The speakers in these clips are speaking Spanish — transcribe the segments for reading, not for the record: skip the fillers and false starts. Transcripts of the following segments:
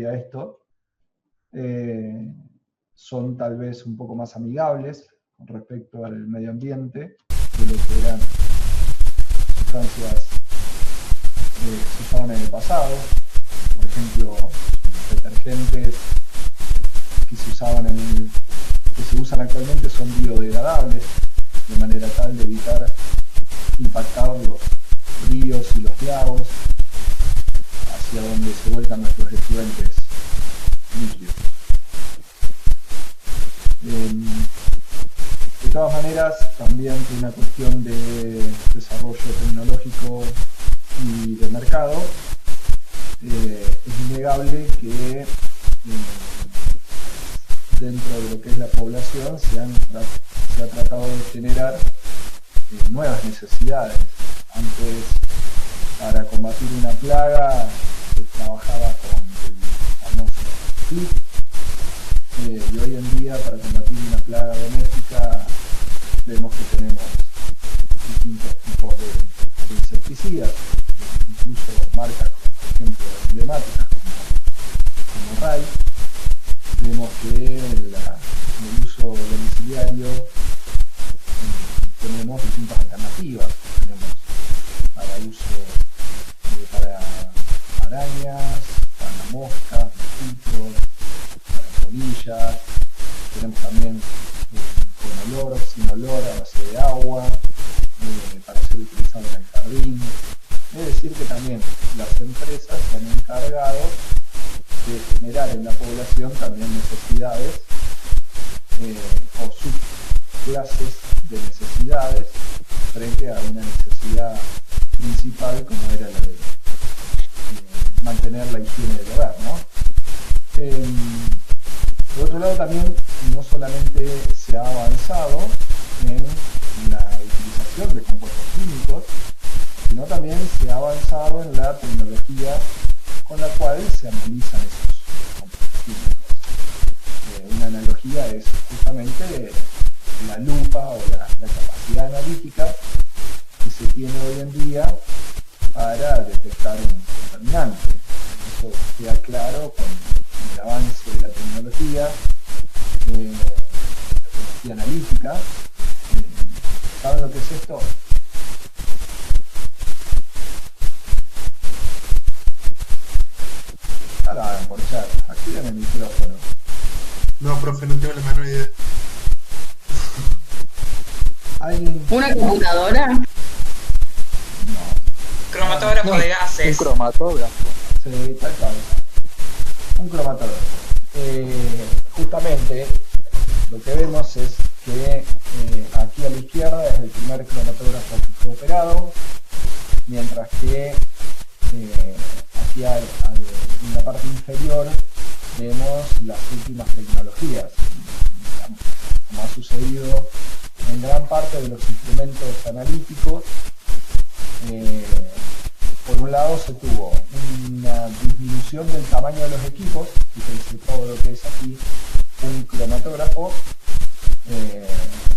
a esto, son tal vez un poco más amigables con respecto al medio ambiente de lo que eran sustancias que se usaban en el pasado. Por ejemplo, detergentes que se usan actualmente son biodegradables, de manera tal de evitar impactar los ríos y los lagos hacia donde se vuelcan nuestros efluentes líquidos. De todas maneras, también por una cuestión de desarrollo tecnológico y de mercado, es innegable que dentro de lo que es la población se ha tratado de generar nuevas necesidades. Antes, para combatir una plaga, se trabajaba con el famoso FLIP, y hoy en día, para combatir una plaga doméstica, vemos que tenemos distintos tipos de insecticidas, incluso marcas, por ejemplo, emblemáticas como RAI. Vemos que en el uso domiciliario tenemos distintas alternativas. Tenemos para uso para arañas, para moscas, mosquitos, para polillas. Tenemos también con olor, sin olor, a base de agua, para ser utilizado en el jardín. Es decir, que también las empresas se han encargado de generar en la población también necesidades o subclases de necesidades frente a una necesidad principal como era la de mantener la higiene del hogar, ¿no? Por otro lado, también no solamente se ha avanzado en la utilización de compuestos químicos, sino también se ha avanzado en la tecnología con la cual se analizan esos compuestos químicos. Una analogía es justamente la lupa o la capacidad analítica que se tiene hoy en día para detectar un contaminante. Eso queda claro con el avance de la tecnología analítica. ¿Saben lo que es esto? Ahora, por chat, activen el micrófono. No, profe, no tengo la menor idea. ¿Alguien? ¿Una computadora? No. Cromatógrafo de gases. Un cromatógrafo. Sí, tal cual. Un cromatógrafo. Justamente lo que vemos es que aquí a la izquierda es el primer cromatógrafo que fue operado, mientras que aquí en la parte inferior vemos las últimas tecnologías. Como ha sucedido en gran parte de los instrumentos analíticos, por un lado se tuvo una disminución del tamaño de los equipos, fíjense todo lo que es aquí un cromatógrafo.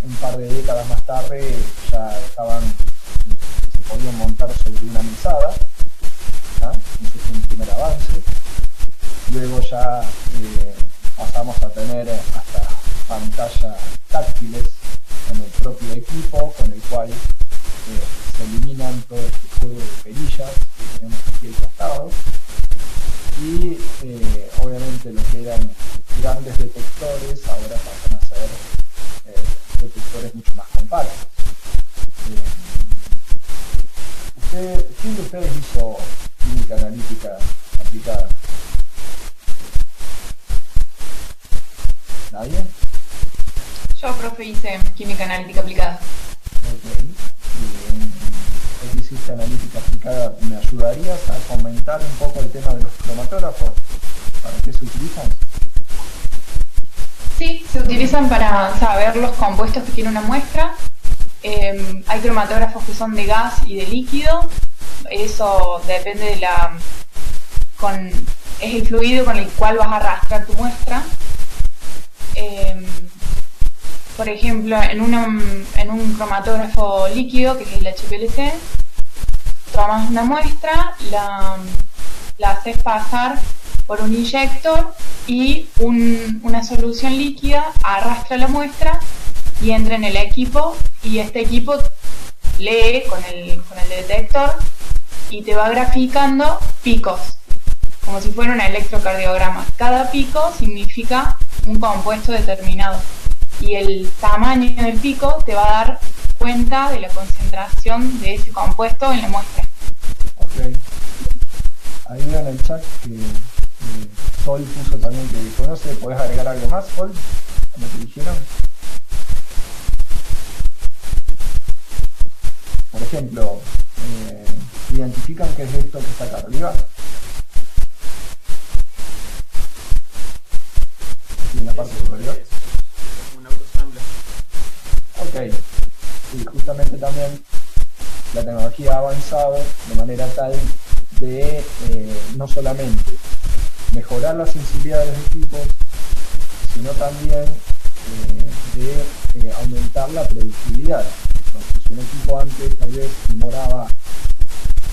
Un par de décadas más tarde ya se podían montar sobre una mesada, ¿no? Ese fue un primer avance. Luego ya pasamos a tener hasta pantallas táctiles en el propio equipo, con el cual se eliminan todo este juego de perillas que tenemos aquí al costado, y obviamente lo que eran grandes detectores ahora pasan a ser detectores mucho más compactos. ¿Quién de ustedes hizo química analítica aplicada? ¿Nadie? Yo, profe, hice química analítica aplicada. Ok. ¿Qué hiciste analítica aplicada? ¿Me ayudarías a comentar un poco el tema de los cromatógrafos? ¿Para qué se utilizan? Sí, se utilizan para saber los compuestos que tiene una muestra. Hay cromatógrafos que son de gas y de líquido. Eso depende de es el fluido con el cual vas a arrastrar tu muestra. Por ejemplo, en un cromatógrafo líquido, que es el HPLC, tomas una muestra, la haces pasar por un inyector y una solución líquida arrastra la muestra y entra en el equipo, y este equipo lee con el detector y te va graficando picos, como si fuera un electrocardiograma. Cada pico significa un compuesto determinado y el tamaño del pico te va a dar cuenta de la concentración de ese compuesto en la muestra. Ok. Ahí veo en el chat que Sol puso también que conoce. ¿Podés agregar algo más, Sol? ¿Cómo te dijeron? Por ejemplo, ¿identifican qué es esto que está acá arriba? Aquí en la parte superior. Un autoassembler. Ok. Sí, justamente también la tecnología ha avanzado de manera tal de no solamente mejorar la sensibilidad de los equipos, sino también de aumentar la productividad. Entonces, un equipo antes tal vez demoraba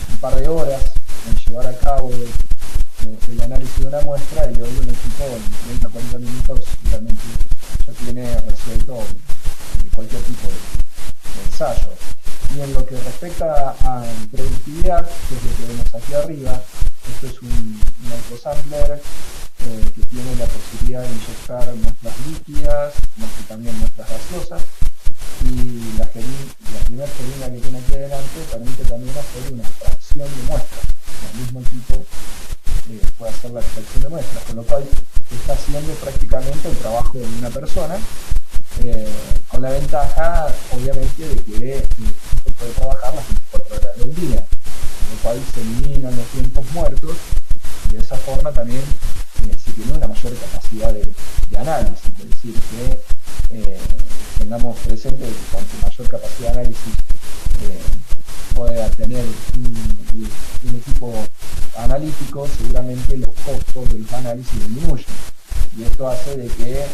un par de horas en llevar a cabo el análisis de una muestra, y hoy un equipo en 30-40 minutos realmente ya tiene resuelto cualquier tipo de ensayo. Y en lo que respecta a productividad, que es lo que vemos aquí arriba, esto es un autosampler que tiene la posibilidad de inyectar muestras líquidas, más que también muestras gaseosas, y la primera jeringa que tiene aquí adelante permite también hacer una extracción de muestras. El mismo equipo puede hacer la extracción de muestras, con lo cual está haciendo prácticamente el trabajo de una persona, con la ventaja obviamente de que se puede trabajar las 24 horas del día, con lo cual se eliminan los tiempos muertos, y de esa forma también se tiene una mayor capacidad de análisis. Es decir, que tengamos presente que cuanto mayor capacidad de análisis pueda tener un equipo analítico, seguramente los costos de los análisis disminuyen, y esto hace de que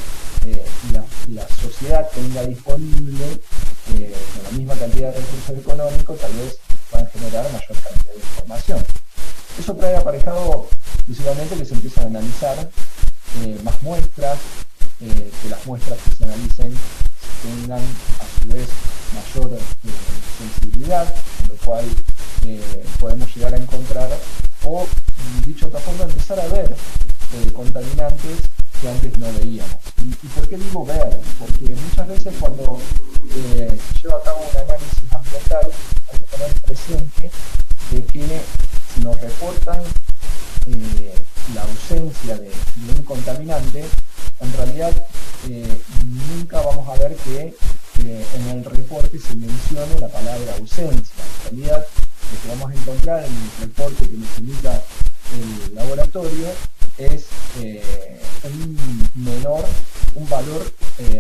la sociedad tenga disponible con la misma cantidad de recursos económicos, tal vez puedan generar mayor cantidad de información. Eso trae aparejado principalmente que se empiezan a analizar más muestras, que las muestras que se analicen tengan a su vez mayor sensibilidad, con lo cual podemos llegar a encontrar, o dicho de otra forma, empezar a ver contaminantes que antes no veíamos. ¿Y por qué digo ver? Porque muchas veces cuando se lleva a cabo un análisis ambiental hay que tener presente de que si nos reportan la ausencia de un contaminante, en realidad nunca vamos a ver que en el reporte se mencione la palabra ausencia. En realidad lo que vamos a encontrar en el reporte que nos emita el laboratorio es un valor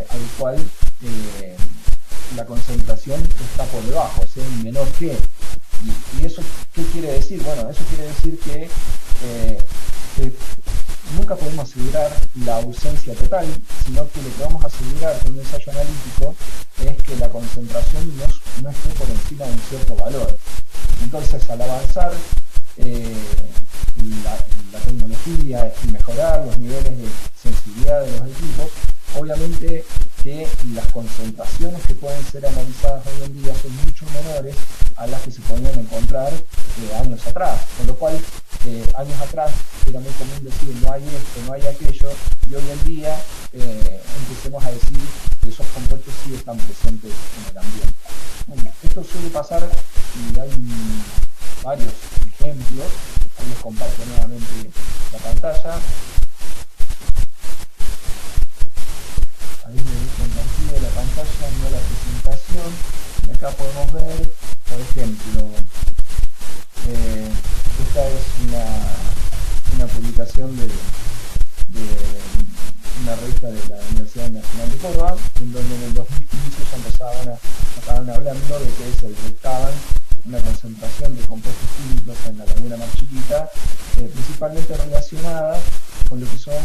al cual la concentración está por debajo, o sea, un menor que. ¿Y eso qué quiere decir? Bueno, eso quiere decir que nunca podemos asegurar la ausencia total, sino que lo que vamos a asegurar con un ensayo analítico es que la concentración no esté por encima de un cierto valor. Entonces, al avanzar la tecnología y mejorar los niveles de sensibilidad de los equipos, obviamente que las concentraciones que pueden ser analizadas hoy en día son mucho menores a las que se podían encontrar años atrás, con lo cual años atrás era muy común decir no hay esto, no hay aquello, y hoy en día empecemos a decir que esos compuestos sí están presentes en el ambiente. Bueno, esto suele pasar y hay varios ejemplos. Ahí les comparto nuevamente la pantalla. Ahí me he compartido la pantalla, no la presentación. Y acá podemos ver, por ejemplo, esta es una publicación de una revista de la Universidad Nacional de Córdoba, en donde en el 2015 ya estaban hablando de que se detectaban una concentración de compuestos químicos en la laguna Mar Chiquita, principalmente relacionada con lo que son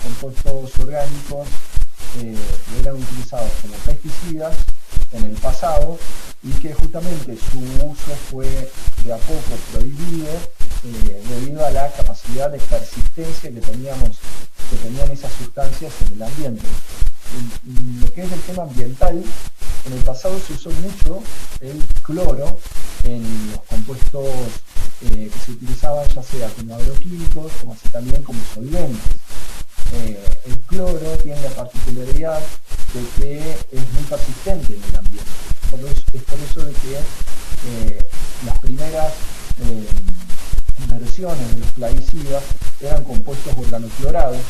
compuestos orgánicos que eran utilizados como pesticidas en el pasado, y que justamente su uso fue de a poco prohibido debido a la capacidad de persistencia que tenían esas sustancias en el ambiente. En lo que es el tema ambiental, en el pasado se usó mucho el cloro en los compuestos que se utilizaban ya sea como agroquímicos, como así también como solventes. El cloro tiene la particularidad de que es muy persistente en el ambiente. Es por eso de que las primeras versiones de los plaguicidas eran compuestos organoclorados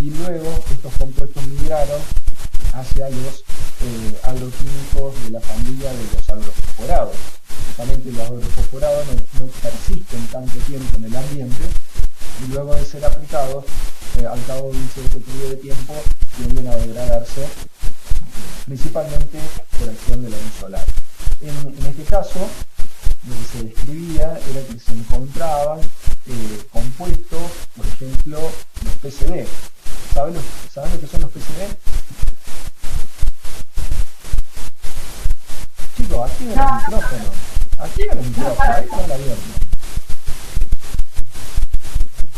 y luego estos compuestos migraron hacia los agroquímicos de la familia de los agrofosforados. Justamente los agrofosforados no persisten tanto tiempo en el ambiente y luego de ser aplicados, al cabo de un cierto periodo de tiempo, tienden a degradarse, principalmente por acción de la luz solar. En este caso, lo que se describía era que se encontraban compuestos, por ejemplo, los PCB. ¿Saben lo que son los PCB? Chicos, activen el micrófono. Activen el micrófono, ahí está abierto.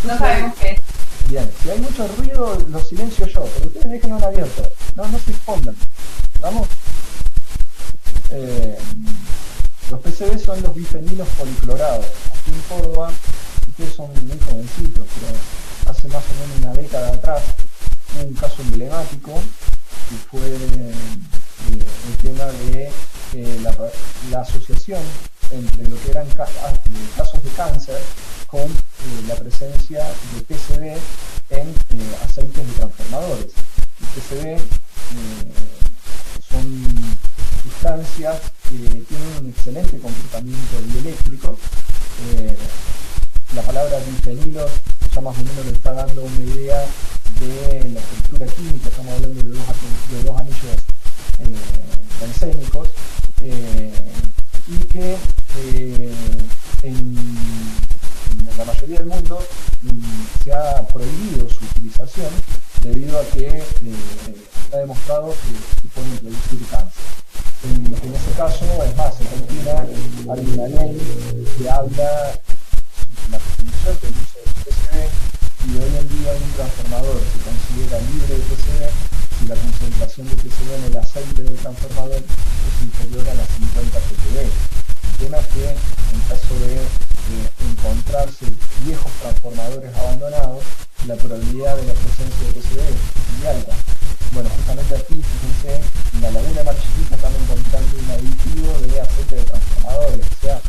No sabemos qué es. Bien, si hay mucho ruido, lo silencio yo, pero ustedes déjenlo abierto. No se escondan. ¿Vamos? Los PCB son los bifenilos policlorados. Aquí en Córdoba, ustedes son muy jovencitos, pero hace más o menos una década atrás hubo un caso emblemático que fue el tema de la asociación entre lo que eran casos de cáncer con la presencia de PCB en aceites de transformadores. Los PCB son sustancias que tienen un excelente comportamiento dieléctrico. La palabra bifenilos ya más o menos le está dando una idea de la estructura química. Estamos hablando de dos anillos bencénicos y que en la mayoría del mundo se ha prohibido su utilización debido a que está demostrado que pueden producir cáncer. En ese caso, es más, en Argentina hay una ley que habla de la prohibición del uso de PCB y hoy en día un transformador se considera libre de PCB si la concentración de PCB en el aceite del transformador es inferior a las 50 ppb. El tema es que en caso de encontrarse viejos transformadores abandonados, la probabilidad de la presencia de PCB es muy alta. Bueno, justamente aquí, fíjense, en la laguna Mar Chiquita están encontrando un aditivo de aceite de transformadores, o sea,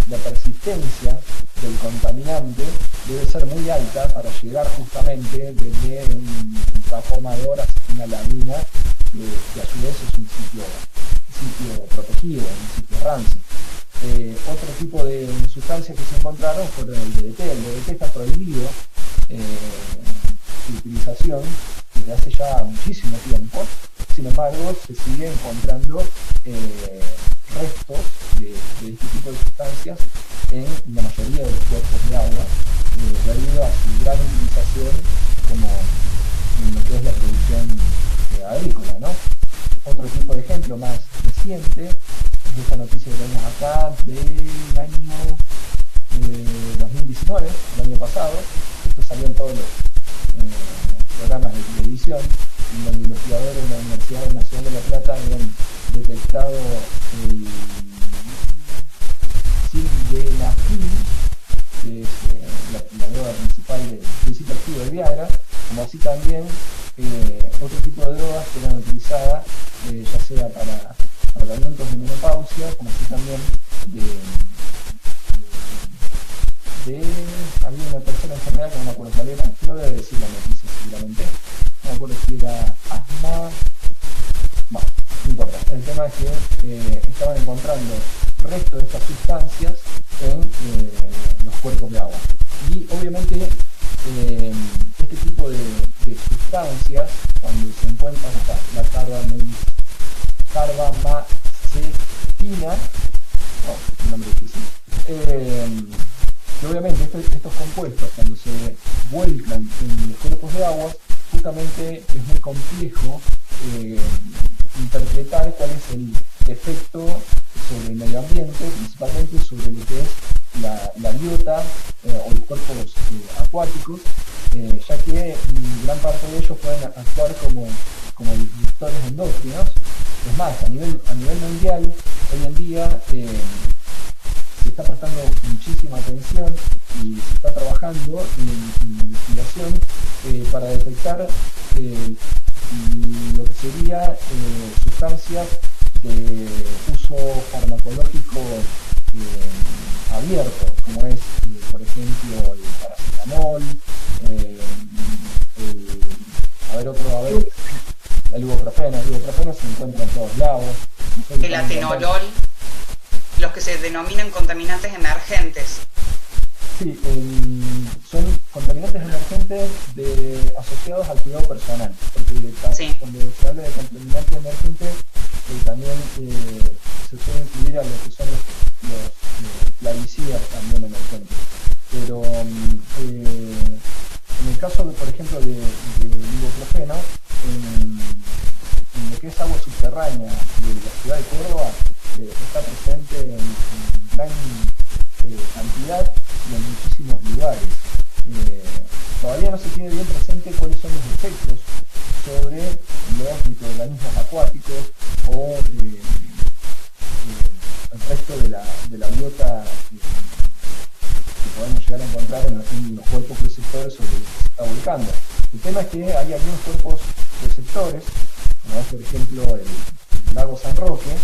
la persistencia del contaminante debe ser muy alta para llegar justamente desde un transformador hasta una laguna que a su vez es un sitio protegido, un sitio rancio. Otro tipo de sustancias que se encontraron fueron el DDT. El DDT está prohibido su utilización desde hace ya muchísimo tiempo. Sin embargo, se sigue encontrando restos de este tipo de sustancias en la mayoría de los cuerpos de agua debido a su gran utilización como en lo que es la producción agrícola, ¿no? Otro tipo de ejemplo más reciente es esta noticia que tenemos acá del año 2019, el año pasado. Esto salió en todos los programas de televisión, en donde investigadores de la Universidad Nacional de La Plata habían detectado el sildenafil, que es la droga principal del principio activo de Viagra, como así también otro tipo de drogas que eran utilizadas ya sea para tratamientos de menopausia, como así también había una tercera enfermedad que no me acuerdo cuál era, lo debe decir la noticia seguramente, no me acuerdo si era asma, no importa, el tema es que estaban encontrando restos de estas sustancias en los cuerpos de agua. Y obviamente este tipo de sustancias, cuando se encuentran la carbamazepina, un nombre difícil, y obviamente estos compuestos, cuando se vuelcan en los cuerpos de agua, justamente es muy complejo interpretar cuál es el efecto sobre el medio ambiente, principalmente sobre lo que es la biota o los cuerpos acuáticos, ya que gran parte de ellos pueden actuar como disruptores endócrinos. Es más, a nivel mundial, hoy en día se está prestando muchísima atención y se está trabajando en investigación para detectar lo que sería sustancias de uso farmacológico abierto, como es, por ejemplo, el paracetamol, el ibuprofeno. El ibuprofeno se encuentra en todos lados. El atenolol, los que se denominan contaminantes emergentes. Sí, son contaminantes emergentes asociados al cuidado personal, porque sí, cuando se habla de contaminantes emergentes también se suele incluir a los que son los plaguicidas también emergentes. Pero en el caso, por ejemplo, de ibuprofeno, en lo que es agua subterránea de la ciudad de Córdoba, está presente en gran cantidad y en muchísimos lugares. Todavía no se tiene bien presente cuáles son los efectos sobre los microorganismos acuáticos o el resto de la biota que podemos llegar a encontrar en los cuerpos receptores sobre los que se está volcando. El tema es que hay algunos cuerpos receptores, como es por ejemplo el lago San Roque,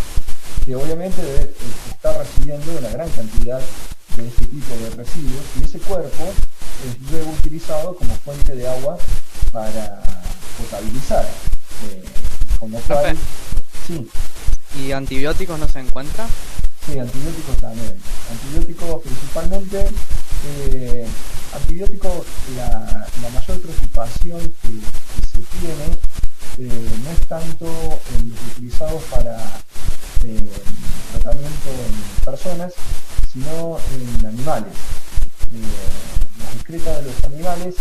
que obviamente está recibiendo una gran cantidad de este tipo de residuos, y ese cuerpo es luego utilizado como fuente de agua para potabilizar. Con lo cual, sí. ¿Y antibióticos no se encuentra? Sí, antibióticos también. Antibióticos principalmente. Antibióticos, la mayor preocupación que se tiene no es tanto en los utilizados para tratamiento en personas, sino en animales. Las excretas de los animales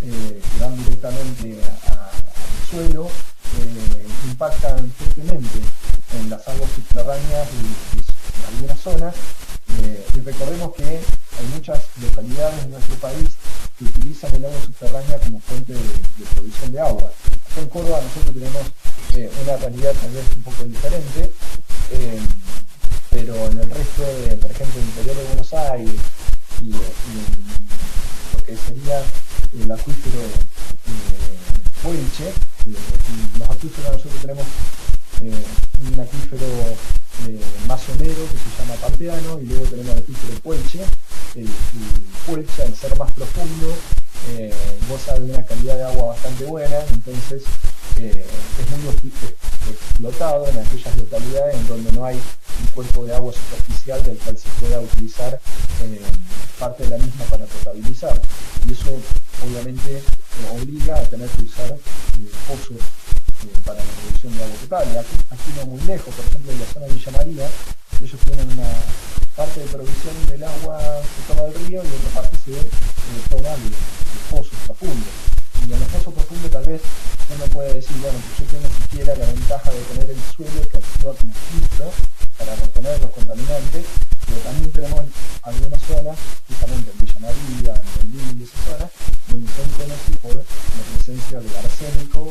que van directamente al suelo impactan fuertemente en las aguas subterráneas de algunas zonas, y recordemos que hay muchas localidades en nuestro país que utilizan el agua subterránea como fuente de provisión de agua. Acá en Córdoba nosotros tenemos una realidad tal vez un poco diferente, pero en el resto de, por ejemplo, el interior de Buenos Aires y lo que sería el acuífero Puelche, los acuíferos, nosotros tenemos un acuífero masonero que se llama Pampeano, y luego tenemos el acuífero Puelche. El Puelche, al ser más profundo, goza de una calidad de agua bastante buena, entonces es muy explotado en aquellas localidades en donde no hay un cuerpo de agua superficial del cual se pueda utilizar parte de la misma para potabilizar, y eso obviamente obliga a tener que usar pozos para la producción de agua potable. Aquí no muy lejos, por ejemplo en la zona de Villa María, ellos tienen una parte de provisión del agua que toma del río y otra parte se toma de pozos profundos. Y en los pozos profundos tal vez uno puede decir, bueno, que yo tengo siquiera la ventaja de tener el suelo que actúa como filtro para retener los contaminantes, pero también tenemos algunas zonas, justamente en Villa María, en Belvín y esas zonas, donde son conocidos por la presencia del arsénico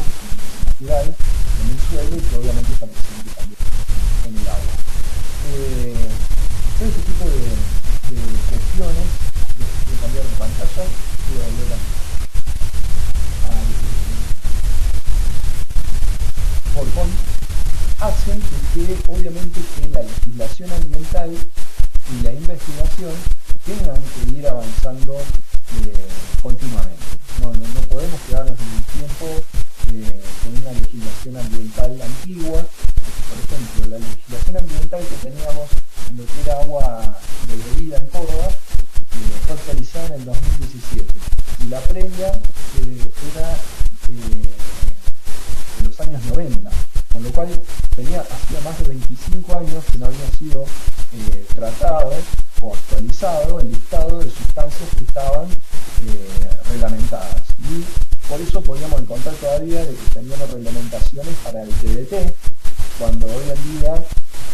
natural en el suelo y que obviamente está presente también en el agua. Todo este tipo de cuestiones, voy a cambiar de pantalla, voy a volver a PowerPoint, hacen que obviamente que la legislación ambiental y la investigación tengan que ir avanzando continuamente. No podemos quedarnos en el tiempo con una legislación ambiental antigua. Por ejemplo, la legislación ambiental que teníamos en lo que era agua de bebida en Córdoba fue actualizada en el 2017, y la previa era de los años 90, con lo cual hacía más de 25 años que no había sido tratado o actualizado el listado de sustancias que estaban reglamentadas, y por eso podíamos encontrar todavía de que teníamos reglamentaciones para el TDT, cuando hoy en día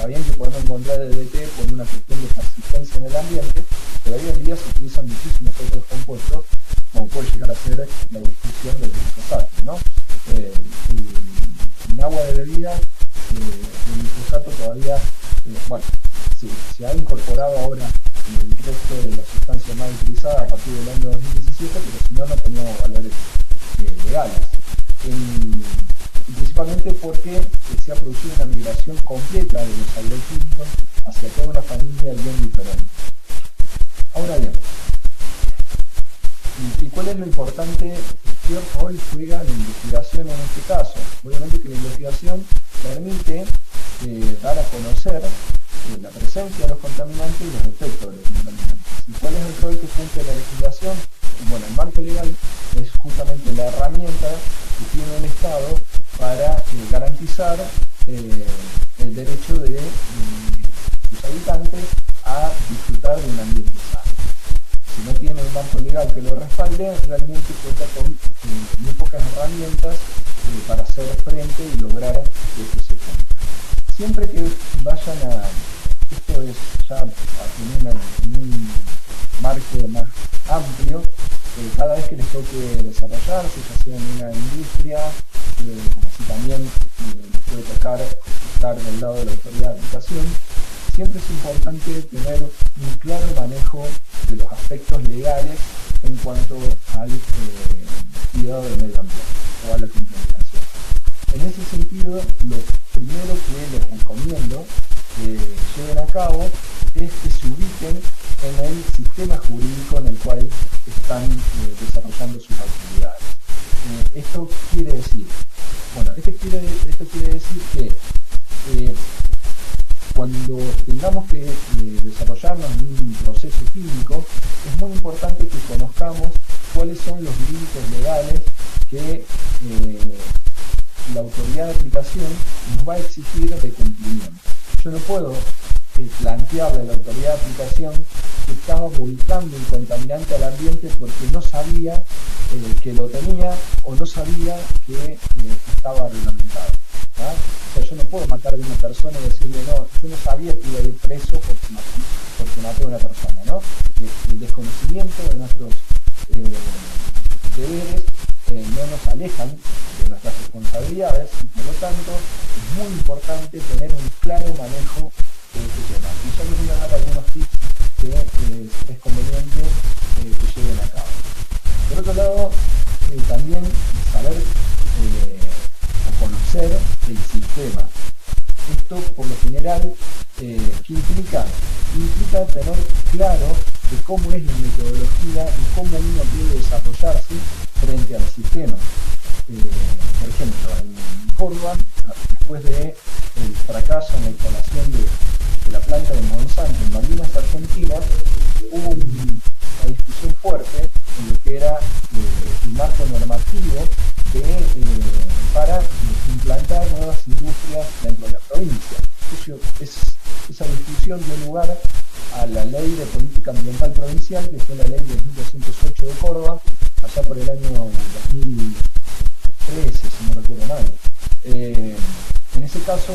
está bien que podemos encontrar DDT por una cuestión de persistencia en el ambiente, pero hoy en día se utilizan muchísimos otros compuestos, como puede llegar a ser la difusión del glifosato, ¿no? En agua de bebida, el glifosato todavía, bueno, se ha incorporado ahora en el resto de las sustancias más utilizadas a partir del año 2017, pero si no, no teníamos valores legales. Principalmente porque se ha producido una migración completa de los agroquímicos hacia toda una familia bien diferente. Ahora bien, ¿y cuál es lo importante? ¿Qué rol juega la investigación en este caso? Obviamente que la investigación permite dar a conocer la presencia de los contaminantes y los efectos de los contaminantes. ¿Y cuál es el rol que cumple la legislación? Bueno, el marco legal es justamente la herramienta que tiene el Estado para garantizar el derecho de sus habitantes a disfrutar de un ambiente sano. Si no tiene un marco legal que lo respalde, realmente cuenta con muy pocas herramientas para hacer frente y lograr que esto se cumpla. Siempre que vayan a, esto es ya a un marco más amplio, cada vez que les toque desarrollarse, ya sea en una industria, como así también les puede tocar estar del lado de la autoridad de aplicación, siempre es importante tener un claro manejo de los aspectos legales en cuanto al cuidado del medio ambiente o a la contaminación. En ese sentido, lo primero que les recomiendo que lleven a cabo es que se ubiquen en el sistema jurídico en el cual están desarrollando sus actividades. ¿Esto quiere decir? Bueno, esto quiere decir que cuando tengamos que desarrollarnos en un proceso químico, es muy importante que conozcamos cuáles son los límites legales que la autoridad de aplicación nos va a exigir de cumplimiento. Yo no puedo plantearle a la autoridad de aplicación que estaba volcando un contaminante al ambiente porque no sabía que lo tenía o no sabía que estaba reglamentado. ¿Ah? O sea, yo no puedo matar a una persona y decirle, no, yo no sabía que iba a ir preso porque maté a una persona, ¿no? El desconocimiento de nuestros deberes no nos alejan de nuestras responsabilidades y por lo tanto es muy importante tener un claro manejo de este tema. Y ya les voy a dar algunos tips que es conveniente que lleven a cabo. Por otro lado, también saber o conocer el sistema. Esto por lo general, ¿qué implica? Implica tener claro de cómo es la metodología y cómo uno debe desarrollarse frente al sistema. Por ejemplo, en Córdoba, después del fracaso en la instalación de la planta de Monsanto en Malvinas, Argentina, hubo una discusión fuerte en lo que era el marco normativo para implantar nuevas industrias dentro de la provincia. Esa discusión dio lugar a la Ley de Política Ambiental Provincial, que fue la Ley de 1208 de Córdoba, allá por el año 2013, si no recuerdo mal. En ese caso,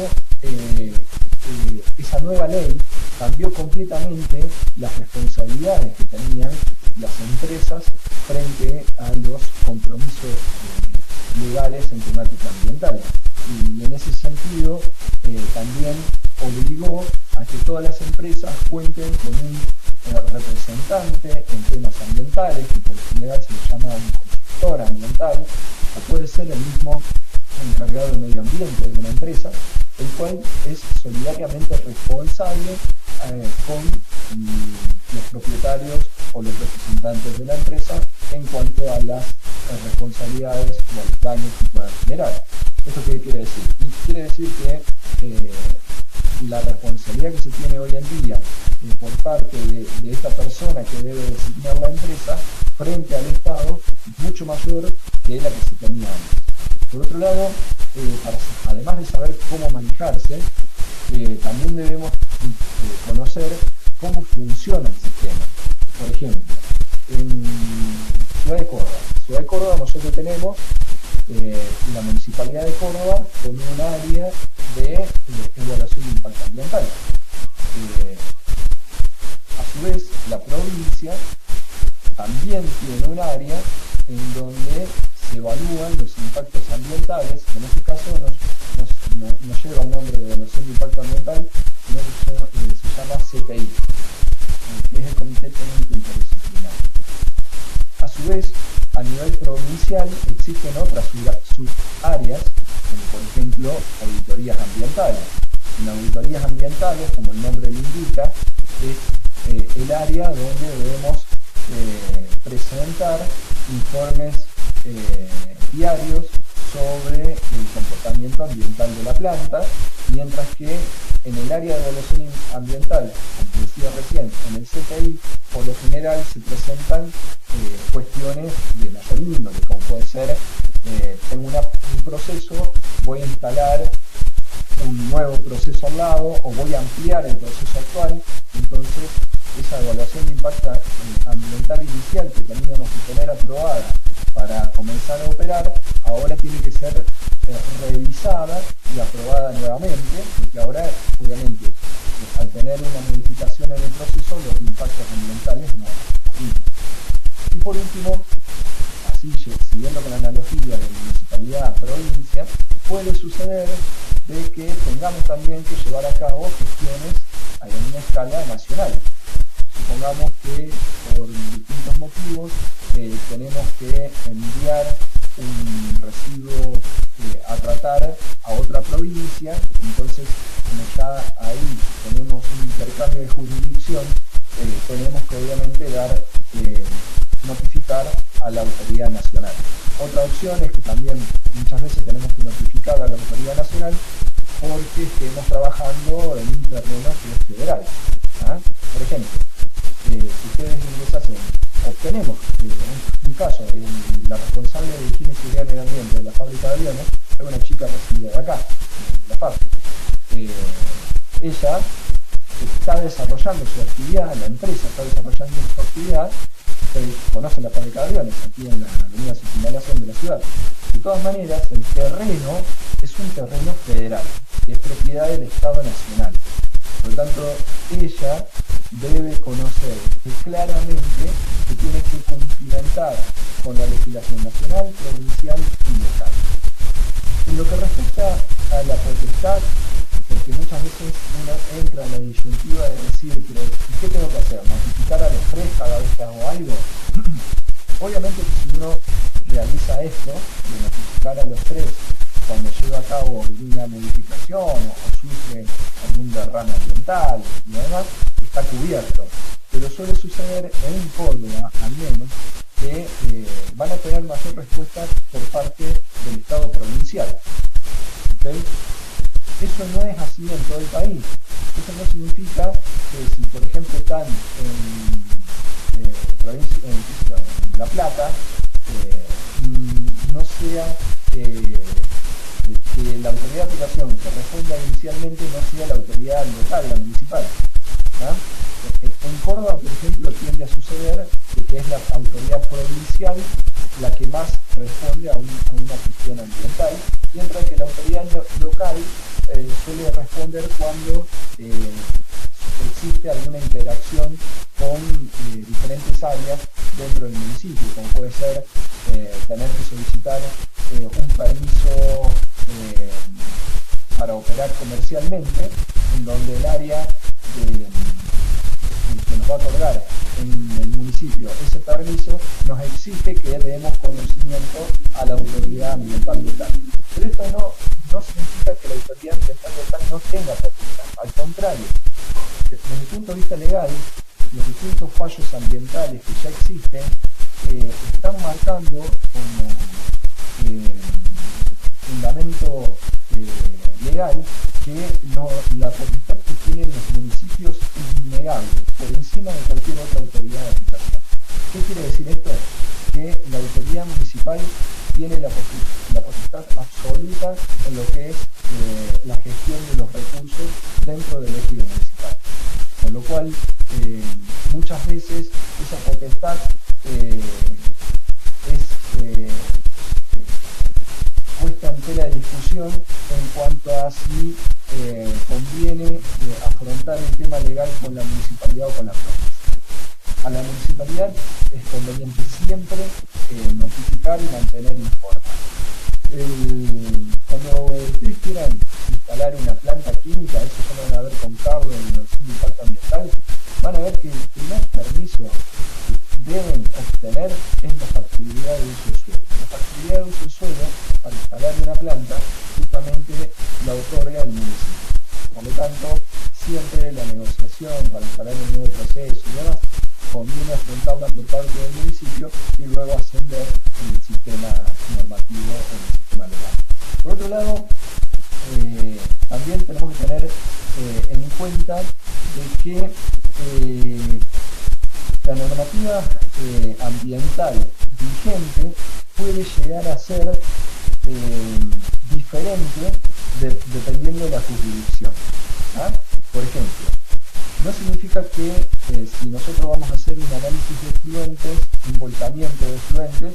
esa nueva ley cambió completamente las responsabilidades que tenían las empresas frente a los compromisos legales en temática ambiental. Y en ese sentido, también obligó a que todas las empresas cuenten con un representante en temas ambientales, que por lo general se le llama un consultor ambiental, o puede ser el mismo encargado de medio ambiente de una empresa, el cual es solidariamente responsable con los propietarios o los representantes de la empresa en cuanto a las responsabilidades o a los daños que puedan generar. ¿Esto qué quiere decir? Quiere decir que la responsabilidad que se tiene hoy en día por parte de esta persona que debe designar la empresa frente al Estado es mucho mayor que la que se tenía antes. Por otro lado, además de saber cómo manejarse, también debemos conocer cómo funciona el sistema. Por ejemplo, en Ciudad de Córdoba nosotros tenemos la Municipalidad de Córdoba con un área de evaluación de impacto ambiental. A su vez, la provincia también tiene un área en donde se evalúan los impactos ambientales. En este caso no lleva el nombre de evaluación de impacto ambiental, sino que se llama CTI, que es el Comité Técnico Interdisciplinario. A su vez, a nivel provincial existen otras subáreas, como por ejemplo auditorías ambientales. En auditorías ambientales, como el nombre lo indica, es el área donde debemos presentar informes diarios sobre el comportamiento ambiental de la planta, mientras que en el área de evaluación ambiental, como decía recién, en el CTI, por lo general se presentan cuestiones de mayor índole, como puede ser, tengo un proceso, voy a instalar un nuevo proceso al lado o voy a ampliar el proceso actual. Entonces esa evaluación de impacto ambiental inicial que teníamos que tener aprobada para comenzar a operar, ahora tiene que ser revisada y aprobada nuevamente, porque ahora obviamente al tener una modificación en el proceso los impactos ambientales no aplican. Y por último, así siguiendo con la analogía de municipalidad a provincia, puede suceder de que tengamos también que llevar a cabo gestiones a una escala nacional. Supongamos que por distintos motivos tenemos que enviar un residuo a tratar a otra provincia, entonces como ya ahí tenemos un intercambio de jurisdicción, tenemos que obviamente notificar a la autoridad nacional. Otra opción es que también muchas veces tenemos que notificar a la autoridad nacional porque estemos trabajando en un terreno que es federal. Por ejemplo, si ustedes obtenemos un caso, la responsable de higiene, seguridad y medio ambiente de la fábrica de aviones es una chica residida de acá, de la fábrica. Ella está desarrollando su actividad, la empresa está desarrollando su actividad, ustedes conocen la fábrica de aviones, aquí en la avenida Circunvalación de la ciudad. De todas maneras, el terreno es un terreno federal, que es propiedad del Estado Nacional. Por lo tanto, ella debe conocer claramente que tiene que cumplimentar con la legislación nacional, provincial y local. En lo que respecta a la potestad, porque muchas veces uno entra en la disyuntiva de decir, pero ¿qué tengo que hacer? ¿Notificar a los tres cada vez que hago algo? Obviamente que si uno realiza esto, de notificar a los tres cuando lleva a cabo alguna modificación o sufre algún derrame ambiental y demás, está cubierto. Pero suele suceder en Córdoba, al menos, que van a tener mayor respuesta por parte del Estado provincial. ¿Okay? Eso no es así en todo el país. Eso no significa que si, por ejemplo, están en La Plata, no sea que la autoridad de aplicación que responda inicialmente no sea la autoridad local, la municipal. En Córdoba, por ejemplo, tiende a suceder que es la autoridad provincial la que más responde a una cuestión ambiental, mientras que la autoridad local suele responder cuando existe alguna interacción con diferentes áreas dentro del municipio, como puede ser tener que solicitar un permiso para operar comercialmente, en donde el área que nos va a otorgar en el municipio ese permiso nos exige que demos conocimiento a la autoridad ambiental local. Pero esto no significa que la autoridad ambiental local no tenga potestad, al contrario, desde el punto de vista legal, los distintos fallos ambientales que ya existen están marcando como fundamento legal que la potestad que tienen los municipios es innegable, por encima de cualquier otra autoridad de aplicación. ¿Qué quiere decir esto? Que la autoridad municipal tiene la potestad absoluta en lo que es la gestión de los recursos dentro del ejido municipal. Con lo cual, muchas veces esa potestad puesta en tela de discusión en cuanto a si conviene afrontar el tema legal con la municipalidad o con la provincia. A la municipalidad es conveniente siempre notificar y mantener informado. Cuando ustedes quieran instalar una planta química, eso ya lo van a ver con Carlos en la evaluación de impacto ambiental, van a ver que el primer permiso que deben obtener es la factibilidad de uso de suelo. La factibilidad de uso de suelo para instalar una planta justamente la otorga el municipio. Por lo tanto, siempre la negociación para instalar un nuevo proceso y demás conviene afrontarla por parte del municipio y luego ascender en el sistema normativo, en el sistema legal. Por otro lado, también tenemos que tener en cuenta de que la normativa ambiental vigente puede llegar a ser diferente dependiendo de la jurisdicción. ¿Ah? Por ejemplo, no significa que si nosotros vamos a hacer un análisis de efluentes, un volcamiento de efluentes,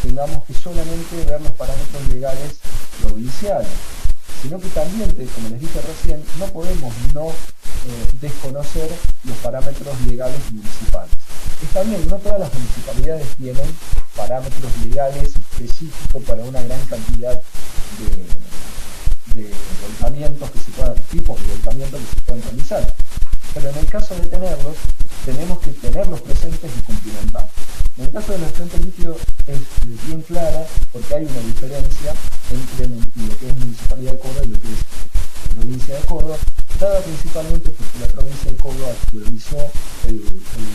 tengamos que solamente ver los parámetros legales provinciales, sino que también, como les dije recién, no podemos no desconocer los parámetros legales municipales. Está bien, no todas las municipalidades tienen parámetros legales específicos para una gran cantidad de volcamientos que se puedan, tipos de volcamientos que se pueden realizar. Pero en el caso de tenerlos, tenemos que tenerlos presentes y cumplimentar. En el caso de los efluentes líquidos es bien clara porque hay una diferencia entre lo que es Municipalidad de Córdoba y lo que es Provincia de Córdoba, dada principalmente porque la Provincia de Córdoba actualizó el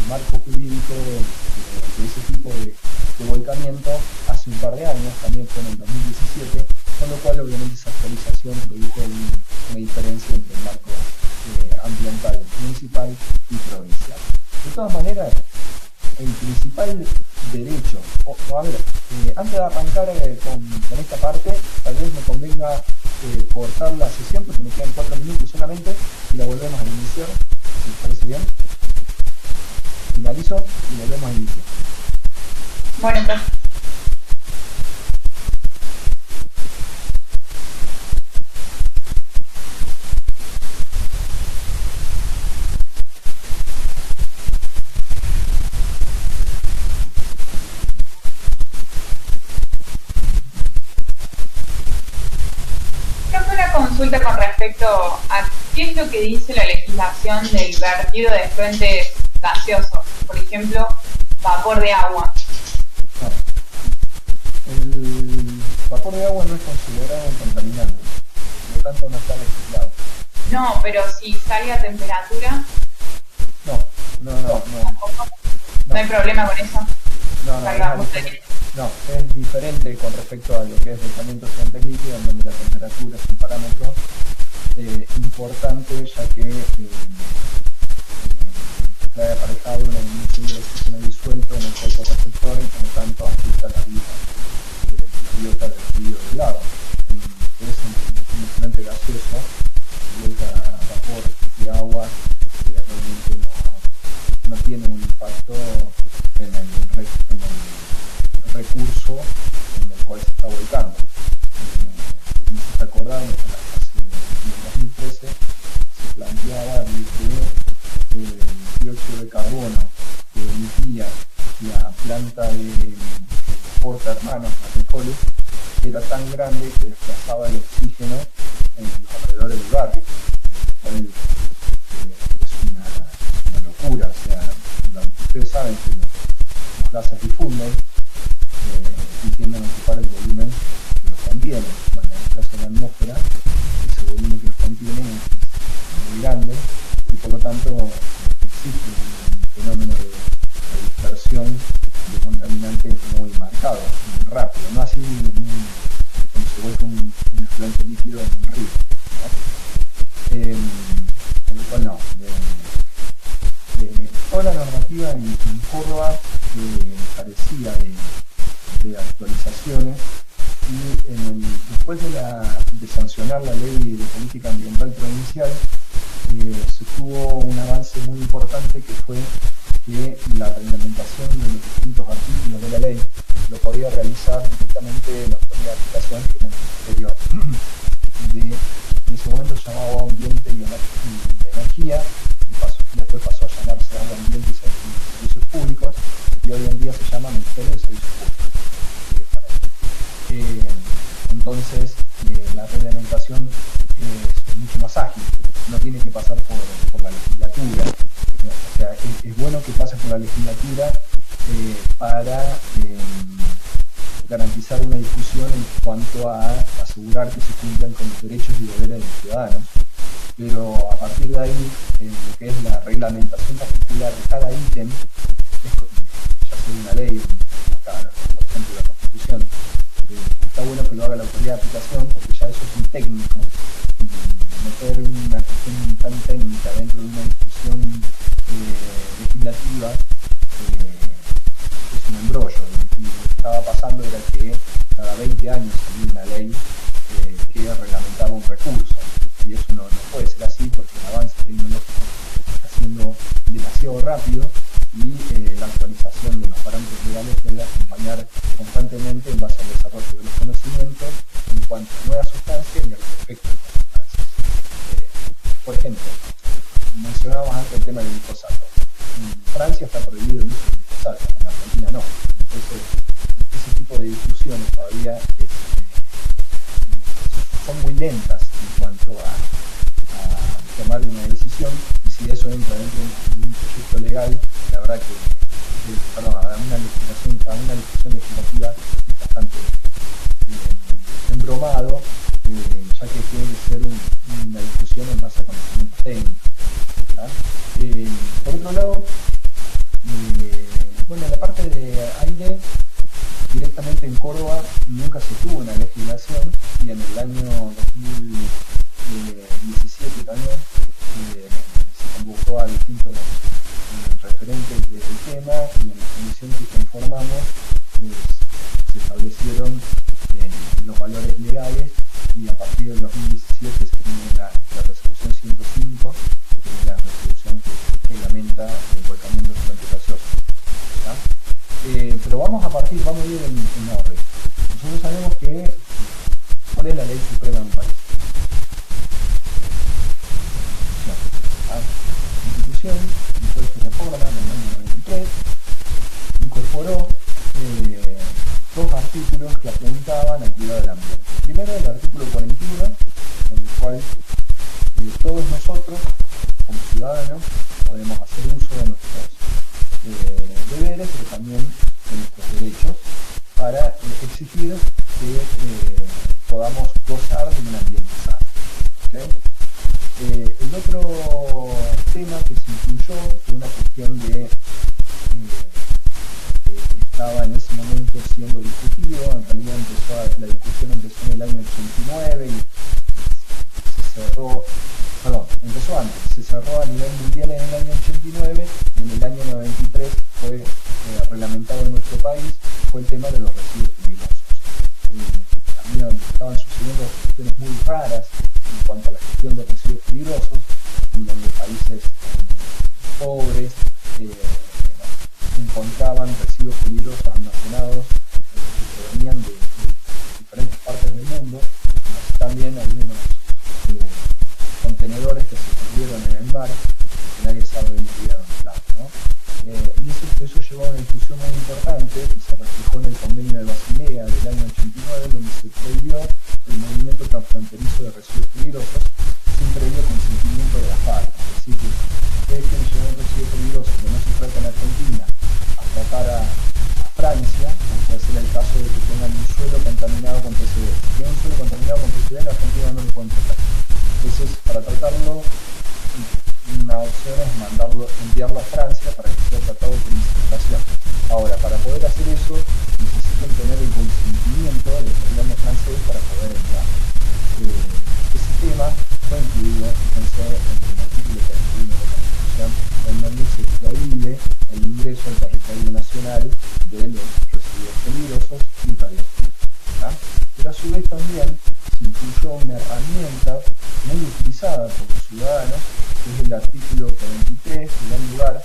marco jurídico de ese tipo de volcamiento hace un par de años, también fue en el 2017, con lo cual obviamente esa actualización produjo una diferencia entre el marco ambiental municipal y provincial. De todas maneras, el principal derecho, antes de arrancar con esta parte, tal vez me convenga cortar la sesión porque me quedan 4 minutos solamente y la volvemos a iniciar, si les parece bien. Finalizo y volvemos a iniciar. Bueno, pues. Consulta con respecto a qué es lo que dice la legislación del vertido de efluentes gaseosos, por ejemplo, vapor de agua. El vapor de agua no es considerado un contaminante, por lo tanto no está legislado. No, pero si sale a temperatura. No hay problema con eso. No, es diferente con respecto a lo que es tratamiento de efluentes líquidos, en donde la temperatura es un parámetro importante, ya que trae aparejado una disminución del oxígeno disuelto en el cuerpo receptor y por lo tanto afecta la vida la biota del río del lago. Es un efluente gaseoso, vuelta a vapor de agua, realmente no tiene un impacto en el recurso en el cual se está volcando. Si se acordaron, en el 2013 se planteaba que el dióxido de carbono que emitía la planta de Porta Hermanos Matecoles era tan grande que desplazaba el oxígeno en los alrededores del barrio, lo cual es una locura. O sea, ustedes saben que los gases difunden y tienden a ocupar el volumen que los contiene. Bueno, en el caso de la atmósfera, ese volumen que los contiene es muy grande y por lo tanto existe un fenómeno de dispersión de contaminantes muy marcado, muy rápido, no así como se vuelve un efluente líquido en un río, ¿no? Con lo cual no. Toda la normativa en Córdoba carecía de actualizaciones y después de sancionar la ley de política ambiental provincial se tuvo un avance muy importante que fue que la reglamentación de los distintos artículos de la ley lo podía realizar directamente la autoridad de aplicación, que era el Ministerio en ese momento se llamaba y energía, después pasó a llamarse Agua Ambiente y Servicios Públicos, y hoy en día se llama Ministerio de Servicios Públicos. Entonces, la reglamentación es mucho más ágil, no tiene que pasar por la legislatura. O sea, es bueno que pase por la legislatura para garantizar una discusión en cuanto a asegurar que se cumplan con los derechos y deberes de los ciudadanos, pero a partir de ahí, lo que es la reglamentación particular de cada ítem, ya sea una ley, acá, por ejemplo, la Constitución, está bueno que lo haga la autoridad de aplicación, porque ya eso es muy técnico, y meter una cuestión tan técnica dentro de una discusión legislativa es un embrollo, y lo que estaba pasando era que cada 20 años salía una ley que reglamentaba un recurso, y eso no puede ser así, porque el avance tecnológico está siendo demasiado rápido, y la actualización de los parámetros legales debe acompañar constantemente en base al desarrollo de los conocimientos en cuanto a nuevas sustancias y a los efectos de las sustancias. Por ejemplo, mencionábamos antes el tema del glifosato. En Francia está prohibido el uso del glifosato, en Argentina no. Entonces, ese tipo de discusiones todavía son muy lentas en cuanto a tomar una decisión, y si eso entra dentro de un proyecto legal, la verdad que a una discusión legislativa es bastante embromado, ya que tiene que ser una discusión en base a conocimientos técnicos. Por otro lado, en la parte de aire, directamente en Córdoba nunca se tuvo una legislación, y en el año 2017 también se convocó a distintos referentes del tema, y en la comisión que conformamos se establecieron los valores legales, y a partir del 2017 se tiene la resolución 105, que es la resolución que reglamenta el volcamiento de gaseoso. Pero vamos a ir en orden. Nosotros sabemos cuál es la ley suprema de un país. La Constitución, después de reforma en el año 93, incorporó dos artículos que apuntaban al cuidado del ambiente. Primero, el artículo 41, en el cual todos nosotros, como ciudadanos, podemos hacer uso de nuestros deberes, pero también de nuestros derechos, para exigir que podamos gozar de un ambiente sano. ¿Okay? El otro tema que se incluyó fue una cuestión de que estaba en ese momento siendo discutido. En realidad la discusión empezó en el año 89 y empezó antes, se cerró a nivel mundial en el año 89, y en el año 93 fue reglamentado en nuestro país, fue el tema de los residuos peligrosos. También estaban sucediendo cuestiones muy raras en cuanto a la gestión de residuos peligrosos, en donde países pobres encontraban residuos peligrosos almacenados que provenían de diferentes partes del mundo, también algunos contenedores que se perdieron en el mar, que nadie sabe hoy en día dónde están, ¿no? Y eso llevó a una discusión muy importante que se reflejó en el convenio de Basilea del año 89, donde se prohibió el movimiento transfronterizo de residuos peligrosos sin previo consentimiento de las partes. Es decir, que ustedes quieren llevar un residuo peligroso que no se trata en Argentina a tratar a Francia, como puede ser el caso de que tengan un suelo contaminado con PCB. Si tienen un suelo contaminado con PCB, en Argentina no lo pueden tratar. Entonces, para tratarlo, una opción es enviarlo a Francia para que sea tratado por incineración. Ahora, para poder hacer eso, necesitan tener el consentimiento del gobierno francés para poder enviarlo. Ese tema fue incluido, fíjense, en el artículo 41 de la Constitución, en donde se prohíbe el ingreso al territorio nacional de los residuos peligrosos y radioactivos. Pero a su vez también se incluyó una herramienta muy utilizada por los ciudadanos, que es el artículo 43, que da lugar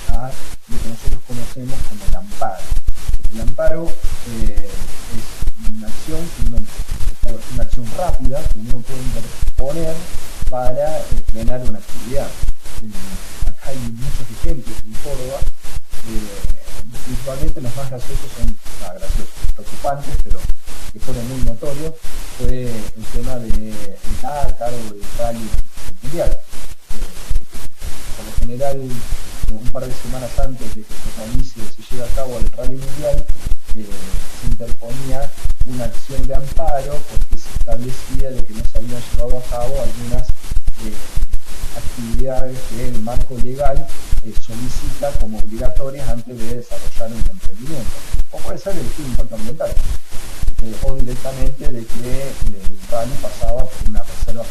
a lo que nosotros conocemos como el amparo. El amparo es una acción rápida que uno puede interponer para frenar una actividad. Acá hay muchos ejemplos en Córdoba, principalmente los más graciosos son, preocupantes, pero que fueron muy notorios, fue el tema del Dakar o del Rally Mundial. Por lo general, un par de semanas antes de que se lleve a cabo el Rally Mundial, se interponía una acción de amparo porque se establecía de que no se habían llevado a cabo algunas actividades que el marco legal solicita como obligatorias antes de desarrollar un emprendimiento. O puede ser el impacto ambiental, o directamente de que el rally pasaba por una reserva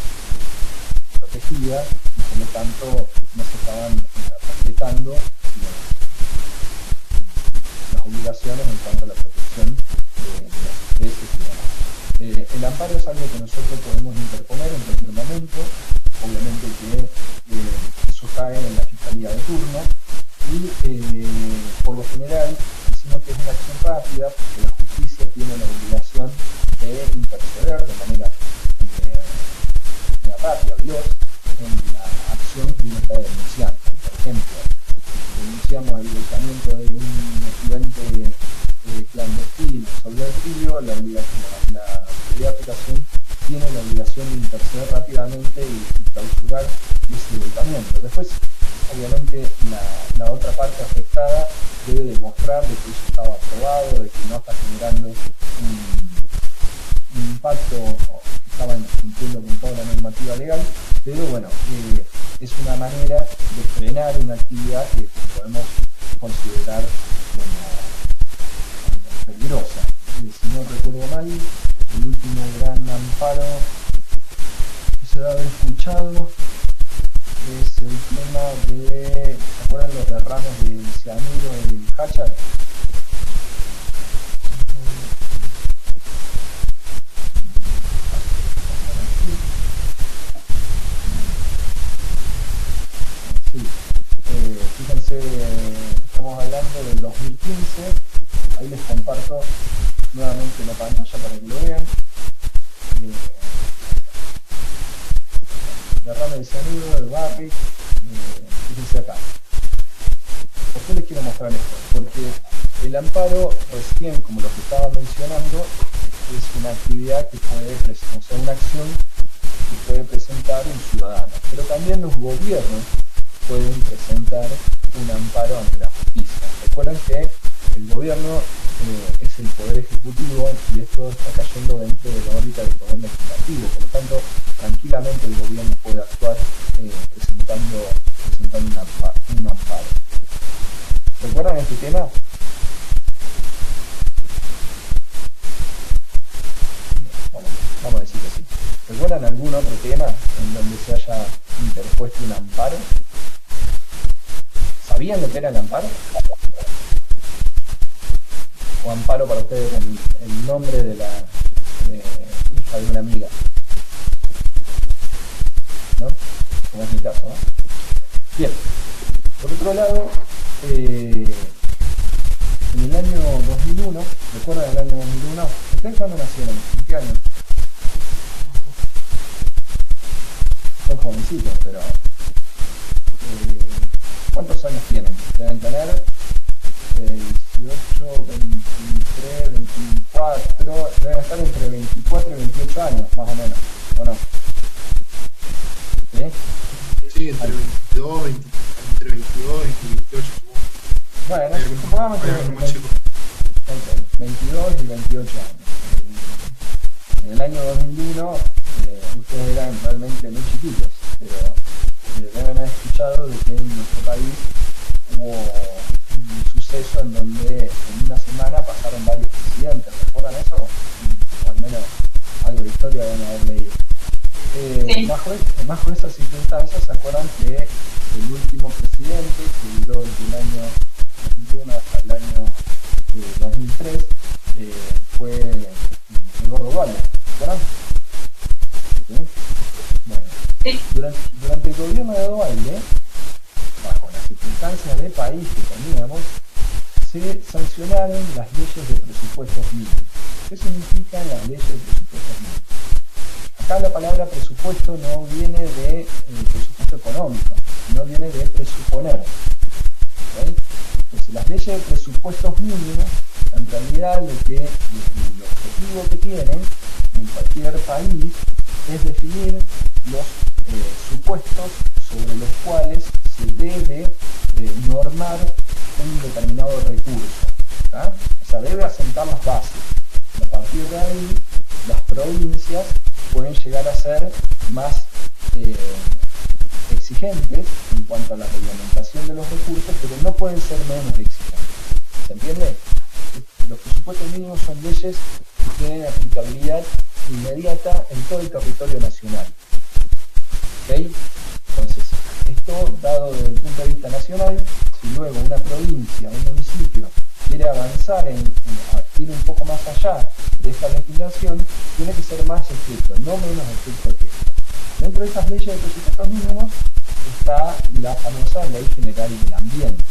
protegida y por lo tanto no se estaban respetando las obligaciones en cuanto a la protección de las especies y demás. El amparo es algo que nosotros podemos interponer en cualquier momento, obviamente que eso cae en la fiscalía de turno y por lo general decimos que es una acción rápida porque la justicia tiene la obligación de interceder de manera rápida, veloz, en la acción que uno está denunciando. Por ejemplo, denunciamos el volcamiento de un estudiante clandestino sobre el río, la autoridad de aplicación tiene la obligación de interceder rápidamente y clausurar ese volcamiento. Después, obviamente, la otra parte afectada debe demostrar de que eso estaba aprobado, de que no está generando un impacto, que estaban cumpliendo con toda la normativa legal, pero bueno, es una manera de frenar una actividad que podemos considerar como peligrosa. Si no recuerdo mal, el último gran amparo que se debe haber escuchado es el tema de, ¿se acuerdan los derrames de cianuro en Hachar? Sí, fíjense, estamos hablando del 2015, ahí les comparto nuevamente la pantalla para que lo vean. Derrame de cianuro, el barric, fíjense acá. ¿Por qué les quiero mostrar esto? Porque el amparo, recién, como lo que estaba mencionando, es una actividad que puede, o sea, una acción que puede presentar un ciudadano, pero también los gobiernos pueden presentar un amparo ante la justicia. Recuerden que el gobierno es el poder ejecutivo y esto está cayendo dentro de la órbita del poder legislativo, por lo tanto tranquilamente el gobierno puede actuar presentando un amparo. ¿Recuerdan este tema? Vamos a decir que sí. ¿Recuerdan algún otro tema en donde se haya interpuesto un amparo? ¿Sabían lo que era el amparo? O amparo para ustedes el nombre de la hija de una amiga, ¿no? Como es mi caso, ¿no? Bien, por otro lado, en el año 2001, ¿recuerdan el año 2001? ¿Ustedes cuándo nacieron? ¿En qué año? Son jovencitos, pero ¿cuántos años tienen? Deben tener 18, 23, 24, deben estar entre 24 y 28 años, más o menos, ¿o no? ¿Sí? Sí, entre 22 y 28. Bueno, supongamos que 22 y 28 años. En el año 2001 ustedes eran realmente muy chiquitos, pero deben haber escuchado de que en nuestro país hubo un suceso en donde en una semana pasaron varios presidentes. ¿Recuerdan eso? O al menos algo de historia deben haber leído. Sí. Bajo esas circunstancias, ¿se acuerdan que el último presidente, que duró desde el año 2001 hasta el año 2003, fue el Gordo Dualde? ¿Se acuerdan? ¿Sí? Bueno, Sí. durante el gobierno de Dualde, bajo las circunstancias de país que teníamos, se sancionaron las leyes de presupuestos mínimos. ¿Qué significan las leyes de presupuestos mínimos? Acá acá la palabra presupuesto no viene de presupuesto económico, no viene de presuponer. ¿Okay? Entonces, las leyes de presupuestos mínimos, en realidad el objetivo que tienen en cualquier país es definir los supuestos sobre los cuales se debe normar un determinado recurso. ¿tá? O sea, debe asentar las bases. A partir de ahí, las provincias pueden llegar a ser más exigentes en cuanto a la reglamentación de los recursos, pero no pueden ser menos exigentes. ¿Se entiende? Los presupuestos mínimos son leyes que tienen aplicabilidad inmediata en todo el territorio nacional. ¿Okay? Entonces, esto dado desde el punto de vista nacional, si luego una provincia, un municipio quiere avanzar en ir un poco más allá de esta legislación, tiene que ser más estricto, no menos estricto que esto. Dentro de estas leyes de presupuestos mínimos está la famosa Ley General del Ambiente.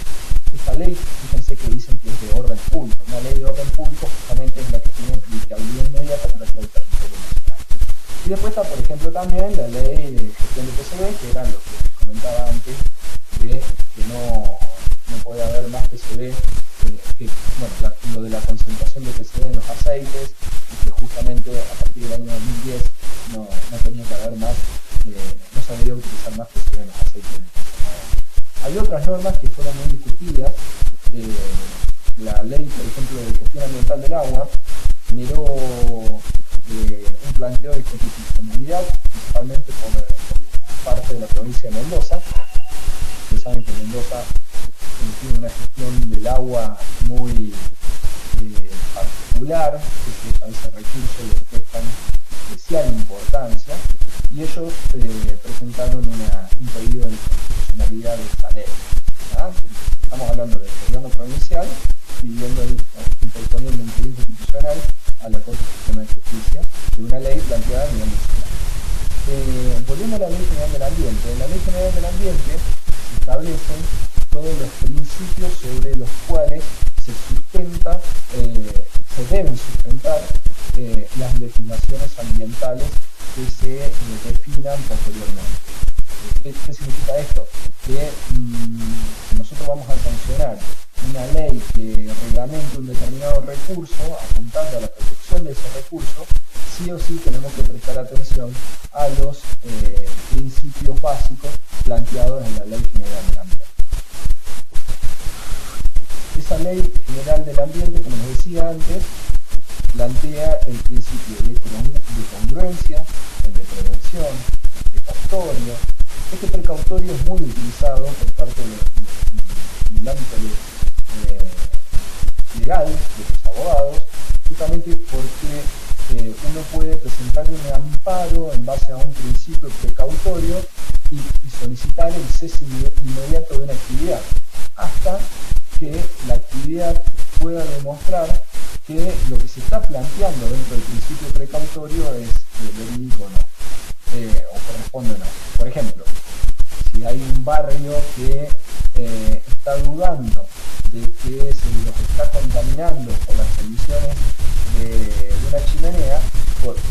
Esta ley, fíjense que dicen que es de orden público. Una ley de orden público justamente es la que tiene aplicabilidad inmediata para todo el territorio nacional. Y después está, por ejemplo, también la ley de gestión de PCB, que era lo que les comentaba antes, de que no puede haber más PCB, lo de la concentración de PCB en los aceites, y que justamente a partir del año 2010 no tenía que haber más, no se debería utilizar más PCB en los aceites. Hay otras normas que fueron muy discutidas. La ley, por ejemplo, de gestión ambiental del agua generó un planteo de constitucionalidad, principalmente por parte de la provincia de Mendoza. Ustedes saben que Mendoza tiene una gestión del agua muy particular, que a ese recurso le prestan especial importancia, y ellos presentaron un pedido de constitucionalidad de esta ley. ¿verdad? Estamos hablando del gobierno provincial interponiendo un pedido constitucional a la Corte Suprema de Justicia de una ley planteada a nivel nacional. Volviendo a la Ley General del Ambiente, en la Ley General del Ambiente se establecen todos los principios sobre los cuales se deben sustentar las legislaciones ambientales que se definan posteriormente. ¿Qué significa esto? Que si nosotros vamos a sancionar una ley que reglamente un determinado recurso, apuntando a la protección de ese recurso, sí o sí tenemos que prestar atención a los principios básicos planteados en la Ley General del Ambiente. Esa Ley General del Ambiente, como les decía antes, plantea el principio de congruencia, el de prevención, precautorio. Este precautorio es muy utilizado por parte del ámbito legal de los abogados, justamente porque uno puede presentar un amparo en base a un principio precautorio y solicitar el cese inmediato de una actividad, hasta que la actividad pueda demostrar que lo que se está planteando dentro del principio precautorio es verídico o no, o corresponde o no. Por ejemplo, si hay un barrio que está dudando de que se los está contaminando por las emisiones de una chimenea,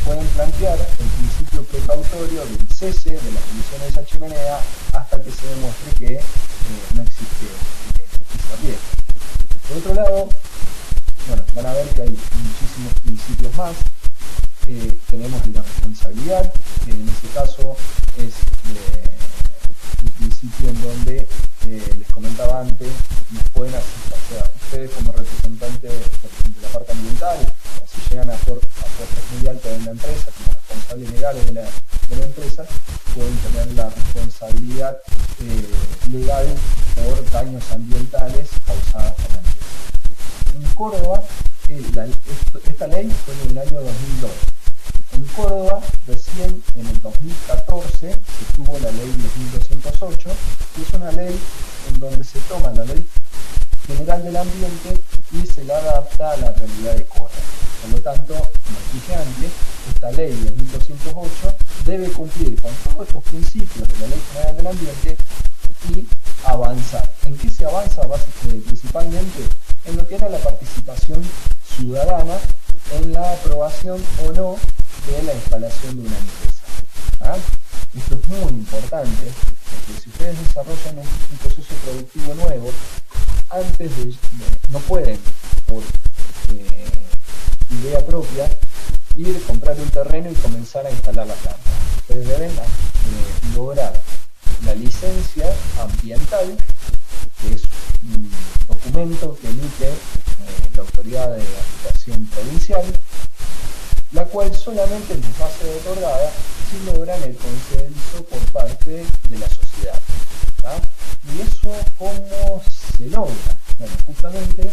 pueden plantear el principio precautorio del cese de las emisiones de esa chimenea hasta que se demuestre que no existe riesgo. Por otro lado, van a ver que hay muchísimos principios más. Tenemos la responsabilidad, que en este caso es el principio en donde les comentaba antes, nos pueden asistir, o sea, ustedes como representantes de la parte ambiental, o si llegan a puestos muy altos en la empresa, como responsables legales de la empresa, pueden tener la responsabilidad legal por daños ambientales causados por la empresa. En Córdoba, esta ley fue en el año 2002. En Córdoba, recién en el 2014, se tuvo la ley 2208, que es una ley en donde se toma la Ley General del Ambiente y se la adapta a la realidad de Córdoba. Por lo tanto, como dije antes, esta ley 2208 debe cumplir con todos estos principios de la Ley General del Ambiente y avanzar. ¿En qué se avanza? Principalmente en lo que era la participación ciudadana en la aprobación o no de la instalación de una empresa. ¿ah? Esto es muy importante, porque si ustedes desarrollan un proceso productivo nuevo, antes no pueden, por idea propia, ir, comprar un terreno y comenzar a instalar la planta. Ustedes deben lograr la licencia ambiental, que es un documento que emite la autoridad de aplicación provincial, la cual solamente les va a ser otorgada si logran el consenso por parte de la sociedad. ¿Tá? ¿Y eso cómo se logra? Bueno, justamente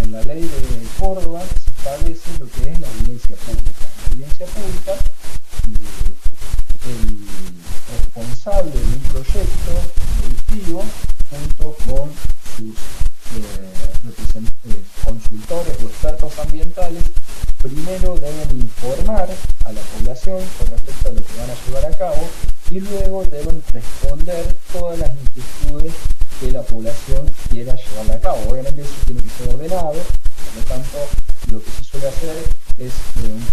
en la ley de Córdoba se establece lo que es la audiencia pública. La audiencia pública, el responsable de un proyecto productivo, junto con sus consultores o expertos ambientales, primero deben informar a la población con respecto a lo que van a llevar a cabo y luego deben responder todas las inquietudes que la población quiera llevar a cabo. Obviamente eso tiene que ser ordenado, por lo tanto lo que se suele hacer es un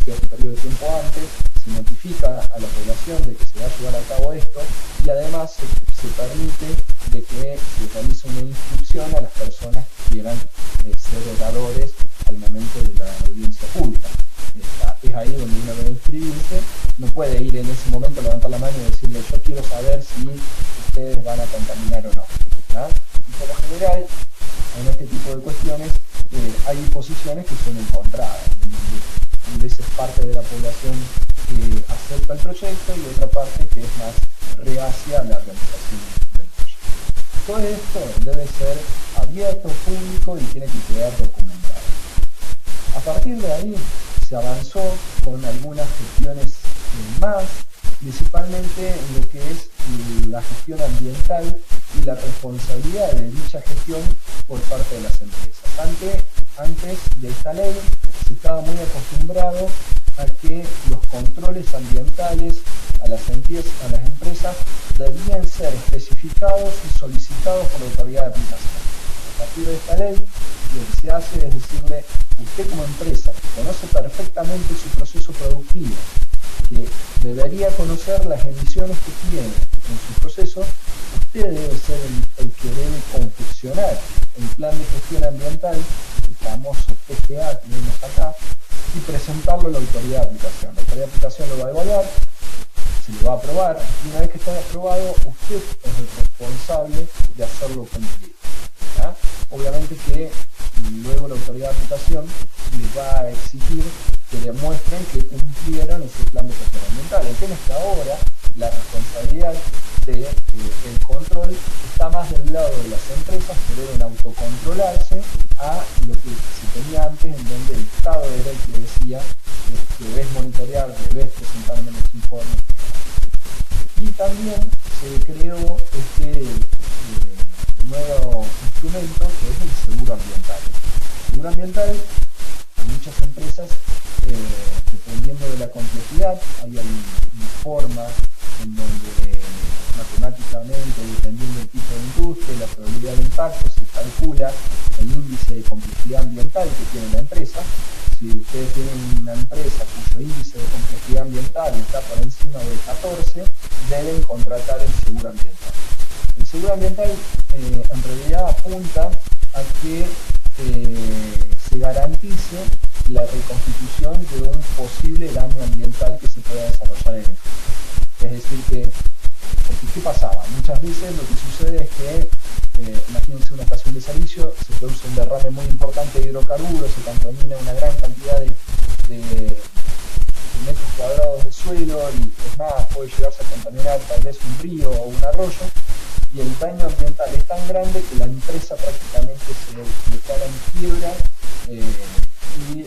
cierto periodo de tiempo antes se notifica a la población de que se va a llevar a cabo esto y además se permite de que se realice una inscripción a las personas que quieran ser oradores al momento de la audiencia pública. Es ahí donde uno debe inscribirse, no puede ir en ese momento, levantar la mano y decirle yo quiero saber si ustedes van a contaminar o no. ¿Ah? Y por lo general, en este tipo de cuestiones, hay posiciones que son encontradas. A veces parte de la población acepta el proyecto y otra parte que es más reacia a la realización del proyecto. Todo esto debe ser abierto, público y tiene que quedar documentado. A partir de ahí se avanzó con algunas gestiones más, principalmente en lo que es la gestión ambiental y la responsabilidad de dicha gestión por parte de las empresas. Antes de esta ley se estaba muy acostumbrado a que los controles ambientales a las empresas debían ser especificados y solicitados por la autoridad de aplicación. A partir de esta ley, lo que se hace es decirle, usted como empresa que conoce perfectamente su proceso productivo, que debería conocer las emisiones que tiene en su proceso, usted debe ser el que debe confeccionar el plan de gestión ambiental, el famoso PGA que vemos acá, y presentarlo a la autoridad de aplicación. La autoridad de aplicación lo va a evaluar, se lo va a aprobar, y una vez que está aprobado, usted es el responsable de hacerlo cumplir. ¿Ah? Obviamente que luego la autoridad de aplicación les va a exigir que demuestren que cumplieron ese plan de gestión ambiental. El tema es que ahora la responsabilidad del control está más del lado de las empresas que deben autocontrolarse a lo que se tenía antes, en donde el Estado era el que decía que debes monitorear, debes presentarme los informes. Y también se creó este nuevo instrumento que es el seguro ambiental. El seguro ambiental, muchas empresas, dependiendo de la complejidad, hay una forma en donde matemáticamente, dependiendo del tipo de industria y la probabilidad de impacto, se calcula el índice de complejidad ambiental que tiene la empresa. Si ustedes tienen una empresa cuyo índice de complejidad ambiental está por encima de 14, deben contratar el seguro ambiental. El seguro ambiental en realidad apunta a que se garantice la reconstitución de un posible daño ambiental que se pueda desarrollar en el futuro. Es decir que, porque ¿qué pasaba? Muchas veces lo que sucede es que, imagínense una estación de servicio, se produce un derrame muy importante de hidrocarburos, se contamina una gran cantidad de metros cuadrados de suelo y es más, puede llegarse a contaminar tal vez un río o un arroyo, y el daño ambiental es tan grande que la empresa prácticamente se declara en quiebra y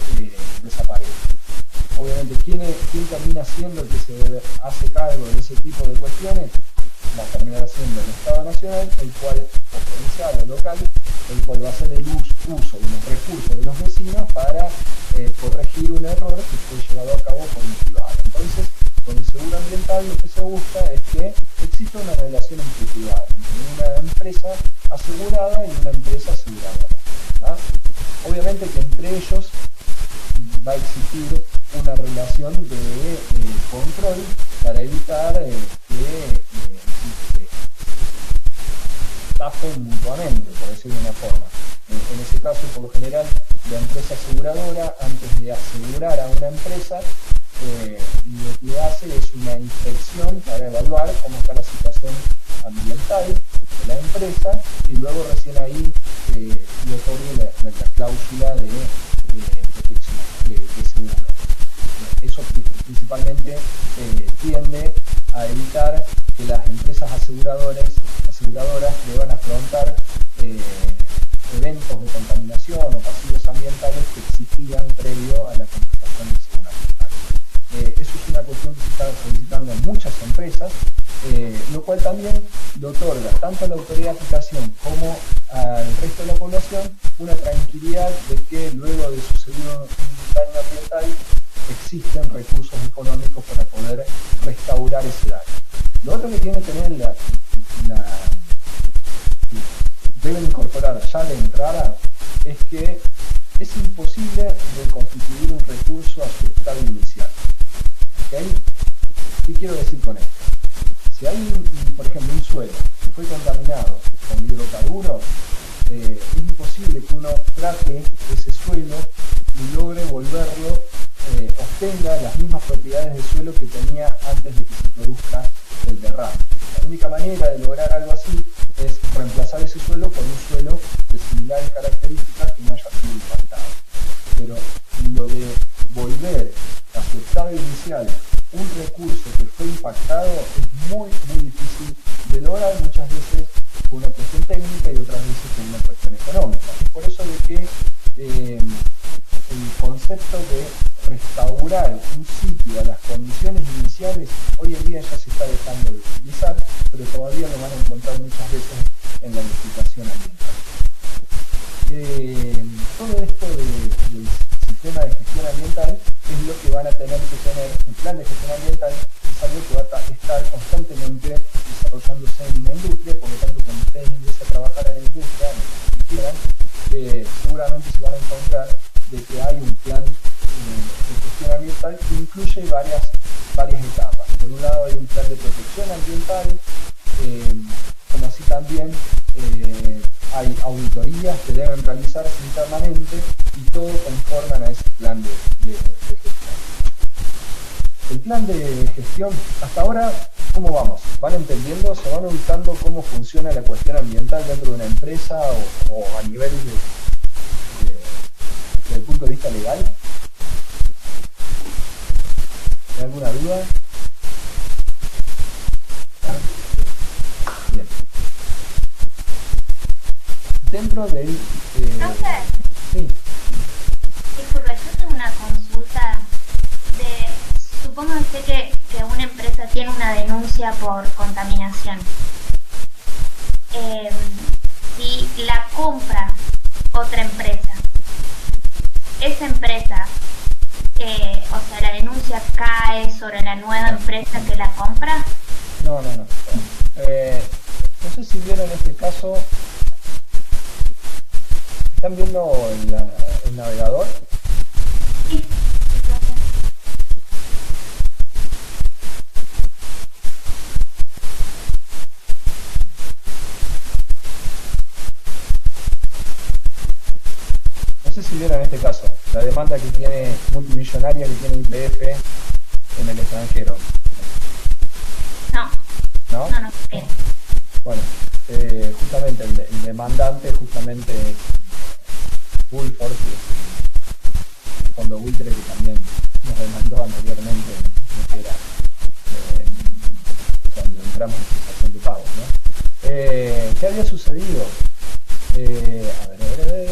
desaparece. Obviamente, ¿quién termina siendo el que se hace cargo de ese tipo de cuestiones? Va a terminar siendo el Estado Nacional, el cual, o provincial o local, el cual va a hacer el uso de los recursos de los vecinos para corregir un error que fue llevado a cabo por un privado. Entonces, con el seguro ambiental lo que se busca es que exista una relación entre privados, entre una empresa asegurada y una empresa aseguradora. ¿Ah? Obviamente que entre ellos va a existir una relación de control para evitar que se tapen mutuamente, por decirlo de una forma. En ese caso, por lo general, la empresa aseguradora, antes de asegurar a una empresa, lo que hace es una inspección para evaluar cómo está la situación ambiental de la empresa y luego recién ahí le otorga la cláusula de protección, de seguro. Eso principalmente tiende a evitar que las empresas aseguradoras deban afrontar eventos de contaminación o pasivos ambientales que existían previo a la contratación del seguro ambiental. Eso es una cuestión que se está solicitando en muchas empresas, lo cual también le otorga tanto a la autoridad de aplicación como al resto de la población una tranquilidad de que luego de suceder un daño ambiental existen recursos económicos para poder restaurar ese daño. Lo otro que tiene que tener deben incorporar ya de entrada es que es imposible reconstituir un recurso a su estado inicial. ¿Okay? ¿Qué quiero decir con esto? Si hay, por ejemplo, un suelo que fue contaminado con hidrocarburos, es imposible que uno trate ese suelo y logre volverlo, obtenga las mismas propiedades del suelo que tenía antes de que se produzca el derrame. La única manera de lograr algo así es reemplazar ese suelo por un suelo de similares características que no haya sido impactado. Pero lo de volver a su estado inicial un recurso que fue impactado es muy difícil de lograr, muchas veces por una cuestión técnica y otras veces por una cuestión económica. Es por eso de que el concepto de restaurar un sitio a las condiciones iniciales hoy en día ya se está dejando de utilizar, pero todavía lo van a encontrar muchas veces en la legislación ambiental. Todo esto del sistema de gestión ambiental es lo que van a tener que tener. El plan de gestión ambiental es algo que va a estar constantemente desarrollándose en la industria, por lo tanto cuando ustedes empiecen a trabajar en la industria, si quieran, seguramente se van a encontrar de que hay un plan de gestión ambiental que incluye varias etapas. Por un lado hay un plan de protección ambiental, como así también hay auditorías que deben realizarse internamente y todo conforman a ese plan de gestión. El plan de gestión, hasta ahora, ¿cómo vamos? ¿Van entendiendo? ¿Se van ubicando cómo funciona la cuestión ambiental dentro de una empresa o a nivel desde el punto de vista legal? ¿Hay alguna duda? Bien. Dentro del... Profe, sí. disculpe, yo tengo una consulta de... Supóngase que una empresa tiene una denuncia por contaminación. Si la compra otra empresa, esa empresa, o sea, la denuncia cae sobre la nueva empresa que la compra. No. No sé si vieron este caso. ¿Están viendo el navegador? Sí. No sé si vieron este caso, la demanda que tiene multimillonaria que tiene YPF en el extranjero. No. ¿No? No. Bueno, justamente el demandante, justamente Woolworth, el fondo buitre que también nos demandó anteriormente, que era cuando entramos en situación de pago, ¿no? ¿Qué había sucedido? A ver.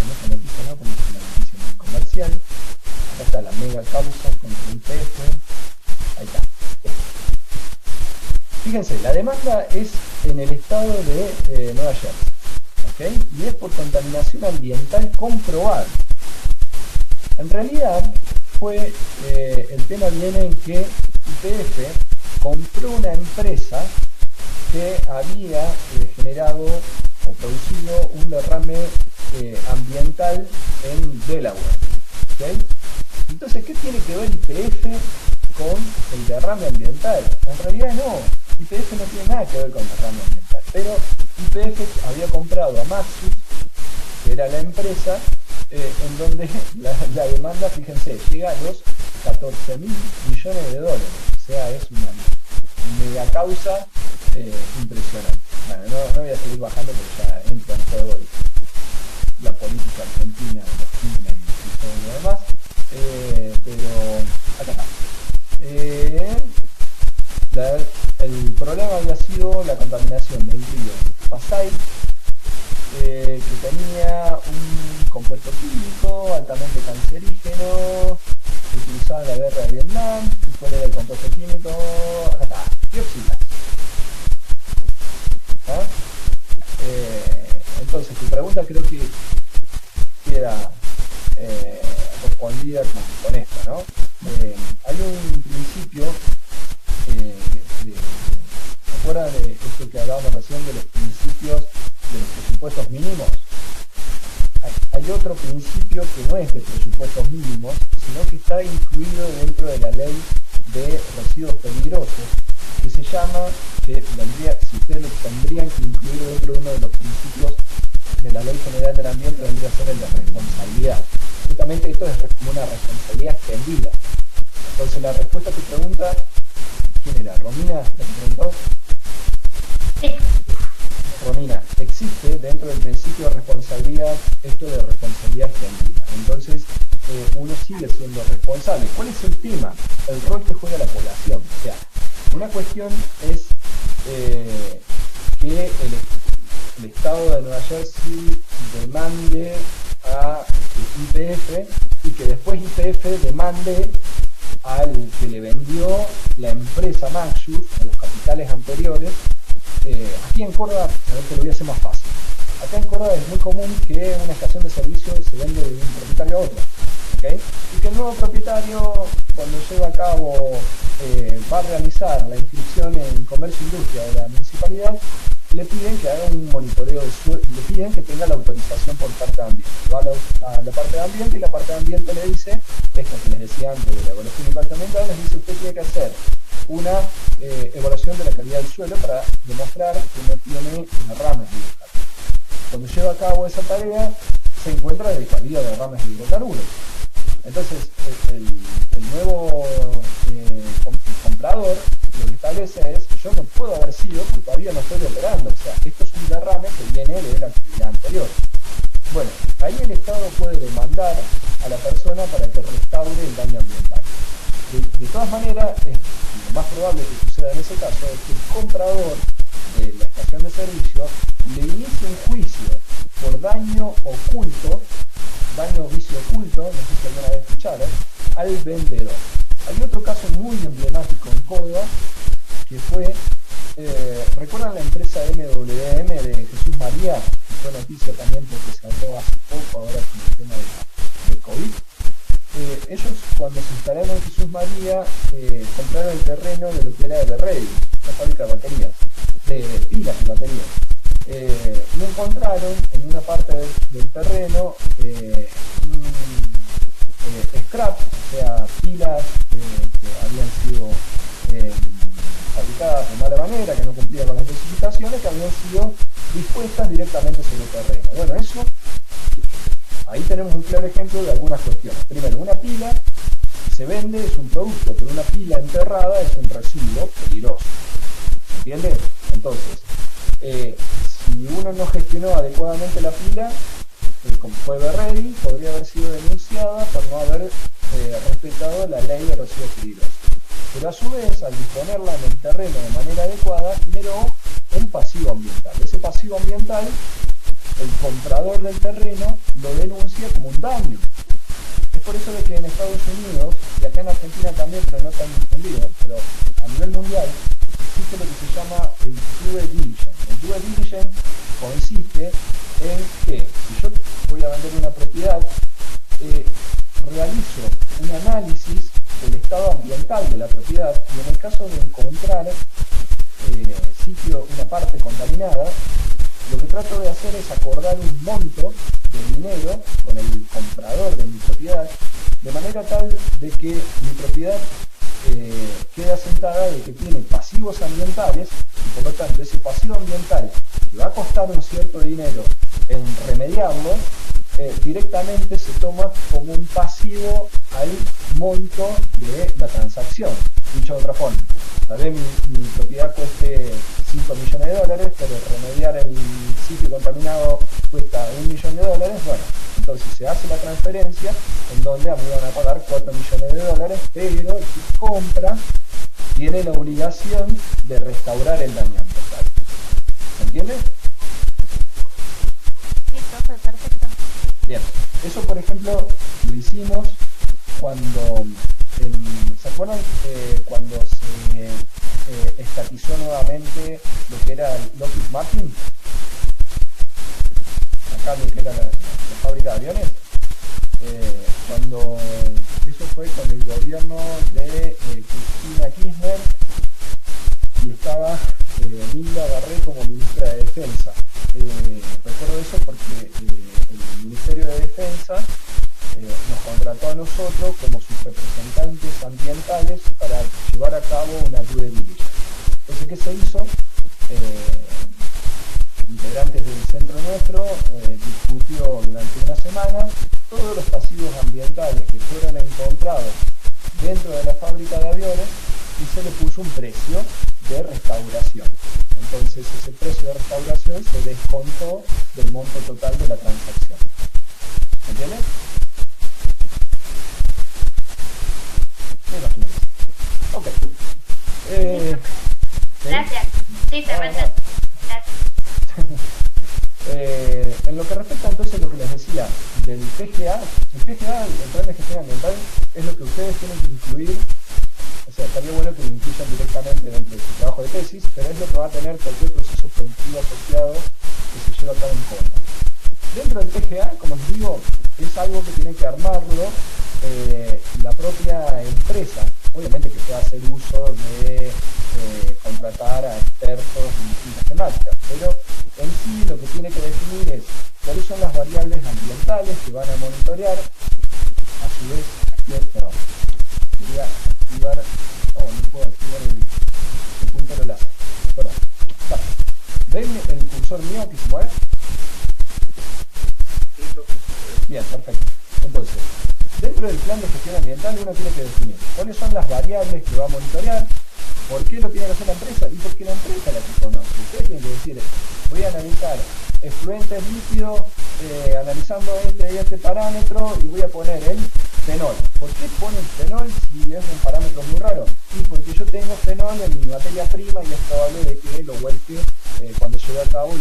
Esta noticia no, como es una noticia muy comercial. Acá está la mega causa contra el PF. Ahí está. Fíjense, la demanda es en el estado de Nueva Jersey, ¿okay? Y es por contaminación ambiental comprobada. En realidad, el tema viene en que YPF compró una empresa que había generado o producido un derrame ambiental en Delaware, ¿okay? Entonces, ¿qué tiene que ver YPF con el derrame ambiental? En realidad no, YPF no tiene nada que ver con el derrame ambiental, pero YPF había comprado a Maxus, que era la empresa, en donde la demanda, fíjense, llega a los 14.000 millones de dólares. O sea, es una mega causa impresionante. Bueno, no voy a seguir bajando porque ya entra en juego la política argentina, los crímenes y todo lo demás. Pero acá está. El problema había sido la contaminación del río Pasay, que tenía un compuesto químico altamente cancerígeno que utilizaba en la guerra de Vietnam. ¿Y cuál era el compuesto químico? Acá está, dioxina. ¿Ah? Entonces, tu pregunta creo que queda respondida con esto, ¿no? Hay un principio, ¿se acuerdan de esto que hablábamos recién de los principios de los presupuestos mínimos? Hay otro principio que no es de presupuestos mínimos, sino que está incluido dentro de la ley de residuos peligrosos, que se llama, que vendría, si ustedes lo tendrían que incluir dentro de uno de los principios de la Ley General del Ambiente, vendría a ser el de responsabilidad. Justamente esto es como una responsabilidad extendida. Entonces la respuesta a tu pregunta, ¿quién era? ¿Romina? ¿Te preguntó? Sí. Romina, existe dentro del principio de responsabilidad esto de responsabilidad extendida. Entonces uno sigue siendo responsable. ¿Cuál es el tema? El rol que juega la población. O sea, una cuestión es que el Estado de Nueva Jersey demande a YPF y que después YPF demande al que le vendió la empresa Maxus, a los capitales anteriores. Aquí en Córdoba, a ver, te lo voy a hacer más fácil. Acá en Córdoba es muy común que una estación de servicio se vende de un propietario a otro, ¿okay? Y que el nuevo propietario, cuando lleva a cabo, va a realizar la inscripción en comercio e industria de la municipalidad, le piden que haga un monitoreo de suelo, le piden que tenga la autorización por parte de ambiente. Va a la parte de ambiente y la parte de ambiente le dice, esto que les decía antes de la evaluación de impacto ambiental, les dice usted tiene que hacer una evaluación de la calidad del suelo para demostrar que no tiene derrames de hidrocarburos. Cuando lleva a cabo esa tarea, se encuentra de que había derrames de hidrocarburos. Entonces, el nuevo comprador lo que establece es que yo no puedo haber sido porque todavía no estoy operando. O sea, esto es un derrame que viene de la actividad anterior. Bueno, ahí el Estado puede demandar a la persona para que restaure el daño ambiental. De todas maneras, lo más probable que suceda en ese caso es que el comprador de la estación de servicio le inicie un juicio por daño oculto, daño vicio oculto, no sé si alguna vez escucharon, al vendedor. Hay otro caso muy emblemático en Córdoba, que fue, ¿recuerdan la empresa MWM de Jesús María? Que fue noticia también porque se habló hace poco ahora con el tema de COVID. Ellos, cuando se instalaron en Jesús María, compraron el terreno de lo que era Everready, la fábrica de baterías, de pilas y baterías. Y encontraron en una parte del terreno scrap, o sea, pilas que habían sido fabricadas de mala manera, que no cumplían con las especificaciones, que habían sido dispuestas directamente sobre el terreno. Bueno, eso, ahí tenemos un claro ejemplo de algunas cuestiones. Primero, una pila se vende, es un producto, pero una pila enterrada es un residuo peligroso. ¿Entiendes? Entonces, si uno no gestionó adecuadamente la pila, como fue Everready, podría haber sido denunciada por no haber respetado la ley de residuos peligrosos. Pero a su vez, al disponerla en el terreno de manera adecuada, generó un pasivo ambiental. Ese pasivo ambiental, el comprador del terreno lo denuncia como un daño. Es por eso de que en Estados Unidos, y acá en Argentina también, pero no tan difundido, pero a nivel mundial, existe lo que se llama el due diligence. El due diligence consiste en que, si yo voy a vender una propiedad, realizo un análisis del estado ambiental de la propiedad y en el caso de encontrar una parte contaminada, lo que trato de hacer es acordar un monto de dinero con el comprador de mi propiedad, de manera tal de que mi propiedad queda sentada de que tiene pasivos ambientales, y por lo tanto ese pasivo ambiental que va a costar un cierto dinero en remediarlo, directamente se toma como un pasivo al monto de la transacción. Dicho de otra forma, tal vez mi propiedad cueste 5 millones de dólares, pero remediar el sitio contaminado cuesta $1 millón. Bueno, entonces se hace la transferencia en donde a mí van a pagar 4 millones de dólares, pero el que compra tiene la obligación de restaurar el daño ambiental. ¿Se entiende? Sí, profe, perfecto. Bien, eso por ejemplo lo hicimos cuando, ¿se acuerdan cuando se estatizó nuevamente lo que era el Lockheed Martin? Acá lo que era la fábrica de aviones. Cuando eso fue con el gobierno de Cristina Kirchner y estaba Linda Garré como ministra de Defensa. Recuerdo eso porque el Ministerio de Defensa nos contrató a nosotros como sus representantes ambientales para llevar a cabo una due diligence. Entonces, ¿qué se hizo? Integrantes del centro nuestro discutió durante una semana todos los pasivos ambientales que fueron encontrados dentro de la fábrica de aviones y se le puso un precio de restauración. Entonces ese precio de restauración se descontó del monto total de la transacción. ¿Entiendes? Me imagino. Ok. Gracias. Sí, te Gracias. En lo que respecta entonces a lo que les decía del PGA, el PGA, el plan de gestión ambiental, es lo que ustedes tienen que incluir. O sea, estaría bueno que lo incluyan directamente dentro de su trabajo de tesis, pero es lo que va a tener cualquier proceso productivo asociado que se lleva a cabo en Córdoba. Dentro del PGA, como les digo, es algo que tiene que armarlo la propia empresa. Obviamente que puede hacer uso de contratar a expertos en distintas temáticas, pero en sí lo que tiene que definir es cuáles son las variables ambientales que van a monitorear. A su vez, perdón, quería activar, no puedo activar el puntero láser, perdón. Vale. ¿Ven el cursor mío que se mueve? Bien, perfecto. Entonces, dentro del plan de gestión ambiental uno tiene que definir cuáles son las variables que va a monitorear, por qué lo tiene que hacer la empresa y por qué la empresa la que conoce. Ustedes tienen que decir, voy a analizar efluentes líquidos analizando este parámetro y voy a poner el fenol. ¿Por qué ponen fenol si es un parámetro muy raro? Y porque yo tengo fenol en mi materia prima y es probable de que lo vuelque cuando lleve a cabo el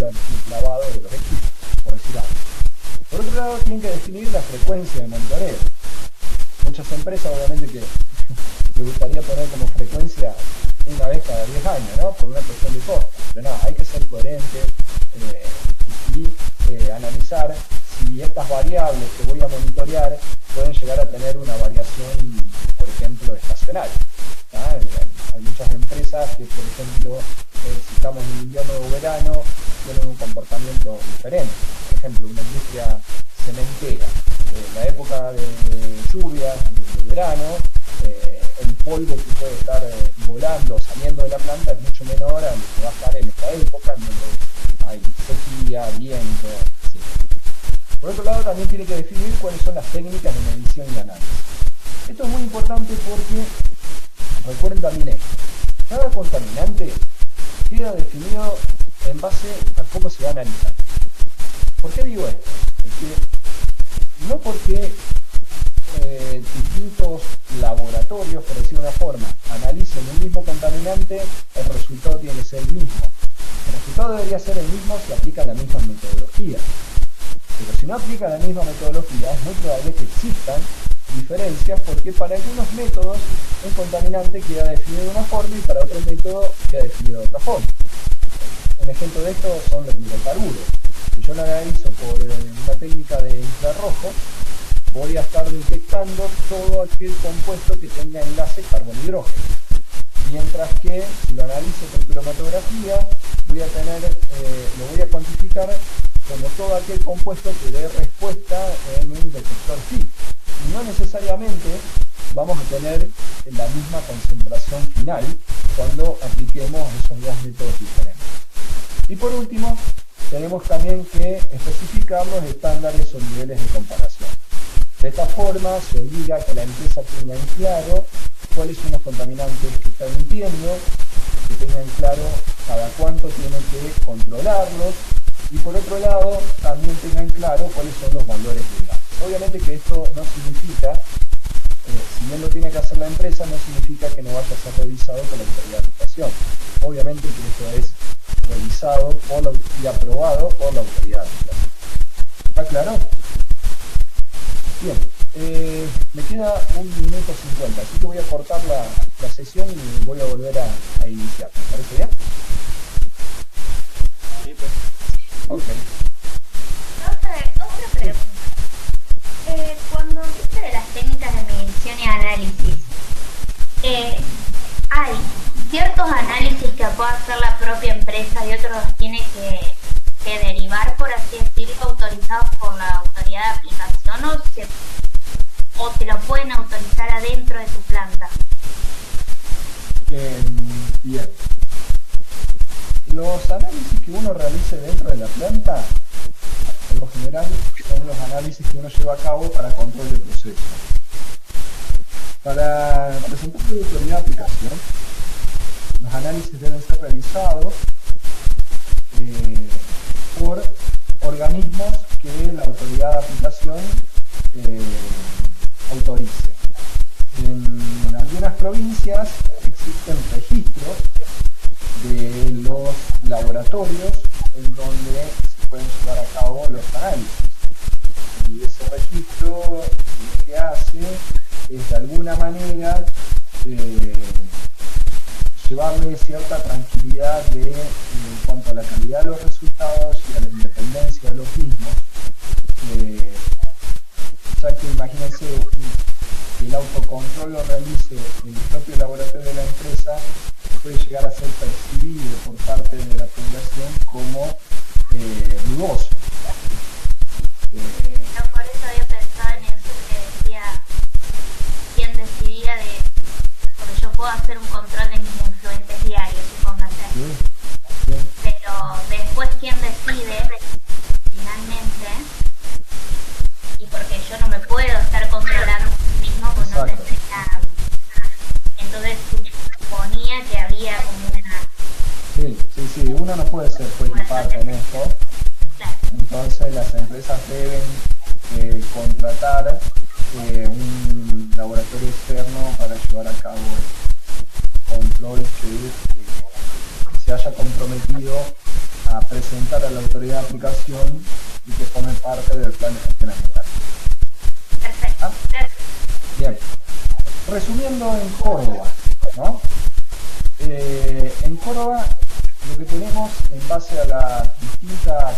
lavado de los equipos, por decir algo. Por otro lado, tienen que definir la frecuencia de monitoreo. Muchas empresas, obviamente, que les gustaría poner como frecuencia una vez cada 10 años, ¿no? Por una cuestión de costo. Pero no, hay que ser coherente y analizar si estas variables que voy a monitorear pueden llegar a tener una variación, por ejemplo, estacional. Hay muchas empresas que, por ejemplo, si estamos en invierno o verano, tienen un comportamiento diferente. Por ejemplo, una industria cementera, la época de lluvias, de verano, el polvo que puede estar volando, saliendo de la planta es mucho menor a lo que va a estar en esta época, en donde hay sequía, viento, etc. Por otro lado, también tiene que definir cuáles son las técnicas de medición y análisis. Esto es muy importante porque, recuerden también esto, cada contaminante queda definido en base a cómo se va a analizar. ¿Por qué digo esto? Es que no porque distintos laboratorios, por decir de una forma, analicen un mismo contaminante, el resultado tiene que ser el mismo. El resultado debería ser el mismo si aplican la misma metodología. Pero si no aplican la misma metodología, es muy probable que existan diferencias porque para algunos métodos un contaminante queda definido de una forma y para otro método queda definido de otra forma. Un ejemplo de esto son los hidrocarburos. Si yo lo analizo por una técnica de infrarrojo, voy a estar detectando todo aquel compuesto que tenga enlace carbono-hidrógeno. Mientras que si lo analizo por cromatografía, voy a tener, lo voy a cuantificar como todo aquel compuesto que dé respuesta en un detector FIT. Y no necesariamente vamos a tener la misma concentración final cuando apliquemos esos dos métodos diferentes. Y por último, tenemos también que especificar los estándares o niveles de comparación. De esta forma se obliga a que la empresa tenga en claro cuáles son los contaminantes que está emitiendo, que tenga en claro cada cuánto tiene que controlarlos, y por otro lado también tenga en claro cuáles son los valores legales. Obviamente que esto no significa, si bien lo tiene que hacer la empresa, no significa que no vaya a ser revisado por la autoridad de aplicación. Obviamente que esto es revisado y aprobado por la autoridad de aplicación. ¿Está claro? Bien, me queda 1 minuto 50, así que voy a cortar la sesión y voy a volver a iniciar. ¿Me parece bien? Sí, pues. Ok. Otra pregunta. Cuando dice de las técnicas de medición y análisis, hay ciertos análisis que puede hacer la propia empresa y otros los tiene que derivar, por así decirlo, autorizados por la autoridad de aplicación, o te lo pueden autorizar adentro de tu planta. Bien. Los análisis que uno realice dentro de la planta, por lo general, son los análisis que uno lleva a cabo para control de proceso. Para presentar la autoridad de aplicación, los análisis deben ser realizados por organismos que la autoridad de aplicación autorice. En algunas provincias existen registros de los laboratorios en donde se pueden llevar a cabo los análisis. Y ese registro lo que hace es de alguna manera llevarle cierta tranquilidad en cuanto a la calidad de los resultados y a la independencia de los mismos, ya que imagínense que el autocontrol lo realice en el propio laboratorio de la empresa, puede llegar a ser percibido por parte de la población como dudoso. Por eso había pensado en eso que decía quién decidía porque yo puedo hacer un control de mis influentes diarios, supóngase. Sí. Pero después quién decide finalmente, y porque yo no me puedo estar controlando a mí mismo pues no tendría. Entonces suponía que había como una... Sí, uno no puede ser juez y parte en esto. Claro. Entonces las empresas deben contratar un laboratorio externo para llevar a cabo el control que se haya comprometido a presentar a la autoridad de aplicación y que forme parte del plan de gestión ambiental. Perfecto, gracias. Bien, resumiendo en Córdoba, ¿no? En Córdoba lo que tenemos en base a las distintas